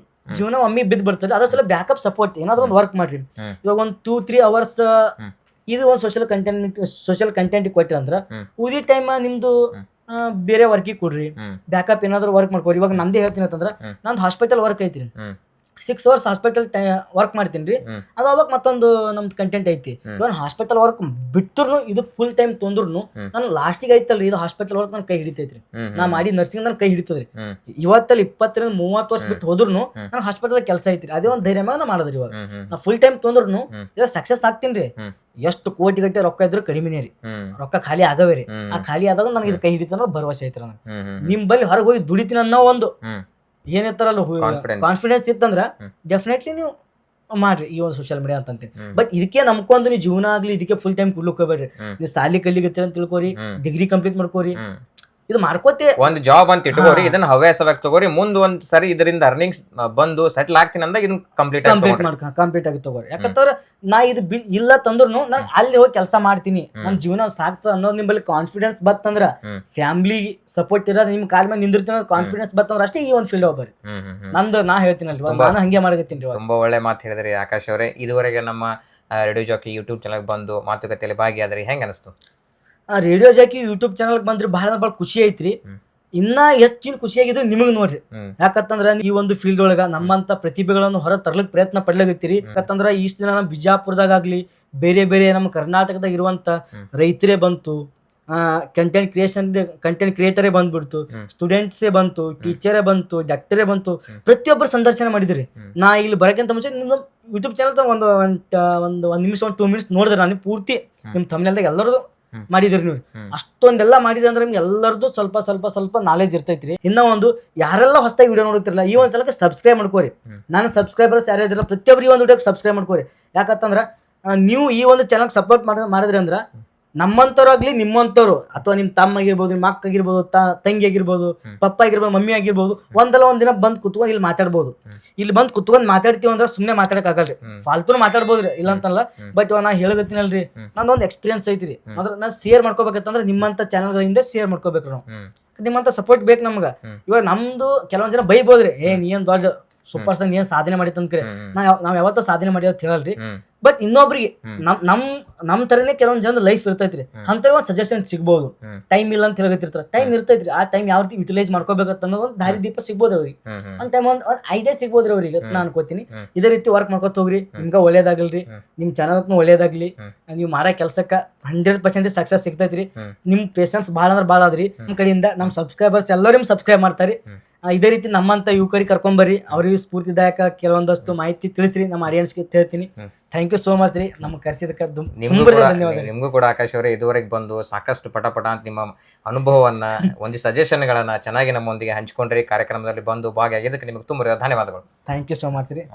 ಜೀವನ ಒಮ್ಮೆ ಬಿದ್ದು ಬರ್ತಾರೆ. ಅದ್ರ ಸಲ ಬ್ಯಾಕಪ್ ಸಪೋರ್ಟ್ ಏನಾದ್ರು ಒಂದು ವರ್ಕ್ ಮಾಡ್ರಿ. ಇವಾಗ ಒಂದು 2-3 ಅವರ್ಸ್ ಇದು ಒಂದು ಸೋಷಿಯಲ್ ಕಂಟೆಂಟ್ ಕೊಟ್ಟಿರ ಅಂದ್ರ ಉದಿ ಟೈಮ್ ನಿಮ್ದು ಬೇರೆ ವರ್ಕಿಗೆ ಕೊಡ್ರಿ. ಬ್ಯಾಕಪ್ ಏನಾದ್ರು ವರ್ಕ್ ಮಾಡ್ಕೊರಿ. ಇವಾಗ ನಂದೇ ಹೇಳ್ತೀನಿ ಅಂತಂದ್ರ ನಂದು ಹಾಸ್ಪಿಟಲ್ ವರ್ಕ್ ಐತ್ರಿ. 6 ಅವರ್ಸ್ ಹಾಸ್ಪಿಟಲ್ ವರ್ಕ್ ಮಾಡ್ತೀನಿ ರೀ. ಅದು ಅವಾಗ ಮತ್ತೊಂದು ನಮ್ದು ಕಂಟೆಂಟ್ ಐತಿ. ಇವಾಗ ಹಾಸ್ಪಿಟಲ್ ವರ್ಕ್ ಬಿಟ್ಟರು ಇದು ಫುಲ್ ಟೈಮ್ ತೊಂದ್ರು ನಾನು ಲಾಸ್ಟಿಗೆ ಐತಲ್ರಿ ಇದು ಹಾಸ್ಪಿಟಲ್ ವರ್ಕ್ ನನ್ ಕೈ ಹಿಡಿತೈತ್ರಿ. ನಾ ಮಾಡಿ ನರ್ಸಿಂಗ್ ನನ್ ಕೈ ಹಿಡಿತದ್ರಿ. ಇವತ್ತಲ್ಲಿ 20-30 ವರ್ಷ ಬಿಟ್ಟು ಹೋದ್ರು ನನ್ ಹಾಸ್ಪಿಟಲ್ ಕೆಲಸ ಐತ್ರಿ. ಅದೇ ಒಂದು ಧೈರ್ಯ ಮ್ಯಾಗ ನಾ ಮಾಡೋದ್ರಿ. ಇವಾಗ ನಾ ಫುಲ್ ಟೈಮ್ ತೊಂದ್ರು ಇವಾಗ ಸಕ್ಸಸ್ ಆಗ್ತೀನಿ. ಎಷ್ಟು ಕೋಟಿ ಗಟ್ಟೆ ರೊಕ್ಕ ಇದ್ರು ಕಡಿಮೆನೇ ರೀ. ರೊಕ್ಕ ಖಾಲಿ ಆಗವೇ ರೀ. ಆ ಖಾಲಿ ಆದಾಗ ನನಗೆ ಇದು ಕೈ ಹಿಡಿತಾನೋ ಭರವಸೆ ಐತ್ರಿ. ನನಗೆ ನಿಮ್ ಬಳಿ ಹೊರಗೆ ಹೋಗಿ ದುಡಿತೀನಿ ಅನ್ನೋ ಒಂದು ಏನಿರ್ತಾರಲ್ಲ ಕಾನ್ಫಿಡೆನ್ಸ್ ಇತ್ತಂದ್ರ ಡೆಫಿನೆಟ್ಲಿ ನೀವು ಮಾಡ್ರಿ ಈ ಒಂದು ಸೋಷಿಯಲ್ ಮೀಡಿಯಾ ಅಂತ ಅಂತೀನಿ. ಬಟ್ ಇದಕ್ಕೆ ನಮ್ಕೊಂದು ನೀವು ಜೀವನ ಆಗ್ಲಿ ಇದಕ್ಕೆ ಫುಲ್ ಟೈಮ್ ಕುಡ್ಲಿಕ್ಕೆ ಹೋಗ್ಬೇಡ್ರಿ. ನೀವು ಸಾಲಿ ಕಲಿಗತ್ತೀರ ಅಂತ ತಿಳ್ಕೊರಿ, ಡಿಗ್ರಿ ಕಂಪ್ಲೀಟ್ ಮಾಡ್ಕೋರಿ, ಇದು ಮಾಡ್ಕೋತೆ ಒಂದು ಜಾಬ್ ಅಂತ ಇಟ್ಕೋರಿ. ಇದನ್ನ ಹವ್ಯಾಸವಾಗಿ ತಗೋರಿ. ಮುಂದ್ ಒಂದ್ ಸರಿ ಇದರಿಂದ ಅರ್ನಿಂಗ್ಸ್ ಬಂದು ಸೆಟ್ಲ್ ಆಗ್ತೀನಿ ಅಂದಾಗ ಇದನ್ನ ಕಂಪ್ಲೀಟ್ ಆಗಿ ತಗೋರಿ. ಯಾಕಂತಂದ್ರೆ ನಾ ಇದು ಇಲ್ಲ ತಂದ್ರು ನಾನು ಅಲ್ಲಿ ಹೋಗಿ ಕೆಲಸ ಮಾಡ್ತೀನಿ, ನಮ್ ಜೀವನ ಸಾಕ್ತದ ಅನ್ನೋದು ನಿಮ್ಮಲ್ಲಿ ಕಾನ್ಫಿಡೆನ್ಸ್ ಬತ್ತಂದ್ರ, ಫ್ಯಾಮಿಲಿ ಸಪೋರ್ಟ್ ಇರೋದು ನಿಮ್ ಕಾಲ್ ಮೇಲೆ ನಿಂದಿರ್ತೀನಿ ಕಾನ್ಫಿಡೆನ್ಸ್ ಬತ್ತಂದ್ರ ಅಷ್ಟೇ ಈ ಒಂದು ಫೀಲ್ಡ್ ಹೋಗ್ಬರಿ. ನಮ್ದು ನಾ ಹೇಳ್ತೀನಲ್ರಿ, ನಾನು ಹಂಗೆ ಮಾಡಕತ್ತೀನಿ. ತುಂಬಾ ಒಳ್ಳೆ ಮಾತು ಹೇಳಿದ್ರಿ ಆಕಾಶ್ ಅವರೇ. ಇದುವರೆಗೆ ನಮ್ಮ ರೇಡಿಯೋ ಜಾಕಿ ಯೂಟ್ಯೂಬ್ ಚಾನಲ್ ಬಂದು ಮಾತುಕತೆಯಲ್ಲಿ ಭಾಗಿಯಾದ್ರಿ, ಹೆಂಗ ಅನಿಸ್ತು? ರೇಡಿಯೋ ಜಾಕಿ ಯೂಟ್ಯೂಬ್ ಚಾನಲ್ ಬಂದ್ರಿ ಬಹಳ ಖುಷಿ ಐತ್ರಿ. ಇನ್ನ ಹೆಚ್ಚಿನ ಖುಷಿಯಾಗಿದ್ದು ನಿಮಗ್ ನೋಡ್ರಿ. ಯಾಕಂತಂದ್ರ ಈ ಒಂದು ಫೀಲ್ಡ್ ಒಳಗ ನಮ್ಮಂತ ಪ್ರತಿಭೆಗಳನ್ನು ಹೊರ ತರ್ಲಿಕ್ ಪ್ರಯತ್ನ ಪಡ್ಲಾಗತ್ತೀರಿ. ಯಾಕಂತಂದ್ರ ಇಷ್ಟ ದಿನ ನಮ್ಮ ಬಿಜಾಪುರದಾಗ ಆಗ್ಲಿ, ಬೇರೆ ಬೇರೆ ನಮ್ಮ ಕರ್ನಾಟಕದಾಗ ಇರುವಂತ ರೈತರೇ ಬಂತು, ಕಂಟೆಂಟ್ ಕ್ರಿಯೇಟರೇ ಬಂದ್ಬಿಡ್ತು, ಸ್ಟೂಡೆಂಟ್ಸೇ ಬಂತು, ಟೀಚರೇ ಬಂತು, ಡಾಕ್ಟರೇ ಬಂತು, ಪ್ರತಿಯೊಬ್ಬರು ಸಂದರ್ಶನ ಮಾಡಿದ್ರಿ. ನಾ ಇಲ್ಲಿ ಬರಕ್ಕಿಂತ ಮುಂಚೆ ನಿಮ್ದು ಯೂಟ್ಯೂಬ್ ಚಾನಲ್ ಒಂದು ನಿಮಿಷ 2 ಮಿನಿಟ್ಸ್ ನೋಡಿದ್ರೆ ನಾನು ಪೂರ್ತಿ ನಿಮ್ ತಮಿಳ್ನಾಗ ಎಲ್ಲರದು ಮಾಡಿದ್ರಿ. ನೀವು ಅಷ್ಟೊಂದೆಲ್ಲ ಮಾಡಿದ್ರಿ ಅಂದ್ರೆ ನಿಮ್ಗೆ ಎಲ್ಲರದು ಸ್ವಲ್ಪ ನಾಲೆಜ್ ಇರ್ತೈತ್ರಿ. ಇನ್ನ ಒಂದು ಯಾರೆಲ್ಲ ಹೊಸದಾಗಿ ವಿಡಿಯೋ ನೋಡುತ್ತಿರಲ್ಲ ಈ ಒಂದು ಚಾನಲ್ಗೆ ಸಬ್ಸ್ಕ್ರೈಬ್ ಮಾಡ್ಕೋರಿ. ನಾನು ಸಬ್ಸ್ಕ್ರೈಬರ್ಸ್ ಯಾರೇ ಇದ್ರಲ್ಲ ಪ್ರತಿಯೊಬ್ಬರು ಈ ಒಂದು ವಿಡಿಯೋಗೆ ಸಬ್ಸ್ಕ್ರೈಬ್ ಮಾಡ್ಕೋರಿ. ಯಾಕಂತಂದ್ರ ನೀವು ಈ ಒಂದು ಚಾನಲ್ ಸಪೋರ್ಟ್ ಮಾಡಿದ್ರಿ ಅಂದ್ರ ನಮ್ಮಂತವ್ರು ಆಗ್ಲಿ, ನಿಮ್ಮಂತವ್ರು ಅಥವಾ ನಿಮ್ ತಮ್ಮ ಆಗಿರ್ಬೋದು, ನಿಮ್ಮ ಅಕ್ಕ ಆಗಿರ್ಬೋದು, ತಂಗಿ ಆಗಿರ್ಬೋದು, ಪಪ್ಪ ಆಗಿರ್ಬೋದು, ಮಮ್ಮಿ ಆಗಿರ್ಬೋದು, ಒಂದಲ್ಲ ಒಂದಿನ ಬಂದ್ ಕುತ್ಕೊಂಡು ಇಲ್ಲಿ ಮಾತಾಡ್ಬೋದು. ಇಲ್ಲಿ ಬಂದ್ ಕುತ್ಕೊಂಡ್ ಮಾತಾಡ್ತೀವಿ ಅಂದ್ರೆ ಸುಮ್ನೆ ಮಾತಾಡಕ್ ಆಗಲ್ರಿ, ಫಾಲ್ತುನ ಮಾತಾಡ್ಬೋದ್ರಿ, ಇಲ್ಲ ಅಂತಲ್ಲ. ಬಟ್ ನಾ ಹೇಳಗತ್ತೀನಲ್ರಿ, ನಂದೊಂದು ಎಕ್ಸ್ಪೀರಿಯನ್ಸ್ ಐತ್ರಿ. ಅಂದ್ರೆ ನಾ ಶೇರ್ ಮಾಡ್ಕೋಬೇಕಂತಂದ್ರೆ ನಿಮ್ಮಂತ ಚಾನಲ್ಗಳಿಂದ ಶೇರ್ ಮಾಡ್ಕೋಬೇಕು. ನಾವು ನಿಮ್ಮಂತ ಸಪೋರ್ಟ್ ಬೇಕು ನಮ್ಗ. ಇವಾಗ ನಮ್ದು ಕೆಲವೊಂದ್ ಜನ ಬೈಬೋದ್ರಿ, ನೀನ್ ದೊಡ್ಡ ಸೂಪರ್ ಸ್ಟಾರ್ ಏನ್ ಸಾಧನೆ ಮಾಡಿತ್ತು ಅಂದ್ರಿ ನಾವ್ ಯಾವತ್ತೂ ಸಾಧನೆ ಮಾಡಿ ಅಂತ ಹೇಳಲ್ರಿ. ಹ್ಮ್. ಬಟ್ ಇನ್ನೊಬ್ರಿಗೆ ನಮ್ ತರನೇ ಕೆಲವೊಂದ್ ಜನ ಲೈಫ್ ಇರ್ತೈತ್ರಿ, ಅಂತ ಒಂದ್ ಸಜೆಷನ್ ಸಿಗ್ಬೋದು. ಟೈಮ್ ಇಲ್ಲ ಅಂತ ಹೇಳತ್ತಿರ್ತಾರ, ಟೈಮ್ ಇರ್ತೈತ್ರಿ, ಆ ಟೈಮ್ ಯಾವ ರೀತಿ ಯುಟಿಲೈಸ್ ಮಾಡ್ಕೋಬೇಕಂತ ಅನ್ನೋ ಒಂದು ದಾರಿ ದೀಪ ಸಿಗ್ಬೋದು ಅವ್ರಿಗೆ. ಒಂದ್ ಟೈಮ್ ಒಂದ್ ಐಡಿಯಾ ಸಿಗ್ಬೋದ್ರಿ ಅವ್ರಿಗೆ ನಾನು ಅನ್ಕೋತೀನಿ. ಇದೇ ರೀತಿ ವರ್ಕ್ ಮಾಡ್ಕೊತ ಹೋಗ್ರಿ, ನಿಮ್ಗ ಒಳ್ಳೇದಾಗಲ್ರಿ, ನಿಮ್ ಚಾನಲ್ನು ಒಳ್ಳೇದಾಗ್ಲಿ, ನೀವು ಮಾಡೋ ಕೆಲ್ಸಕ್ಕ 100% ಸಕ್ಸಸ್ ಸಿಗ್ತೈತ್ರಿ. ನಿಮ್ ಪೇಷನ್ಸ್ ಭಾಳ ಅಂದ್ರೆ ಭಾಳ ಅದ್ರಿ. ನಮ್ ಕಡೆಯಿಂದ ನಮ್ ಸಬ್ಸ್ಕ್ರೈಬರ್ಸ್ ಎಲ್ಲರೂ ಸಬ್ಸ್ಕ್ರೈಬ್ ಮಾಡ್ತಾರೆ. ಇದೇ ರೀತಿ ನಮ್ಮಂತ ಯುವಕರಿಗೆ ಕರ್ಕೊಂಬರ್ರಿ, ಅವ್ರಿಗೆ ಸ್ಫೂರ್ತಿದಾಯಕ ಕೆಲವೊಂದಷ್ಟು ಮಾಹಿತಿ ತಿಳಿಸ್ರಿ ನಮ್ಮ ಆಡಿಯನ್ಸ್ಗೆ ಹೇಳ್ತೀನಿ. ಥ್ಯಾಂಕ್ ಯು ಸೋ ಮಚ್ ರೀ ನಮ್ಗೆ ಕರೆಸಿದಕ್ಕೆ ಧನ್ಯವಾದ. ನಿಮಗೂ ಕೂಡ ಆಕಾಶ್ ಅವರೇ ಇದುವರೆಗೆ ಬಂದು ಸಾಕಷ್ಟು ಪಟ ಅಂತ ನಿಮ್ಮ ಅನುಭವವನ್ನ ಒಂದು ಸಜೆಷನ್ಗಳನ್ನ ಚೆನ್ನಾಗಿ ನಮ್ಮೊಂದಿಗೆ ಹಂಚಿಕೊಂಡ್ರಿ. ಕಾರ್ಯಕ್ರಮದಲ್ಲಿ ಬಂದು ಭಾಗಿಯಾಗಿದ್ದಕ್ಕೆ ನಿಮಗೆ ತುಂಬ ಧನ್ಯವಾದಗಳು. ಥ್ಯಾಂಕ್ ಯು ಸೋ ಮಚ್ ರೀ.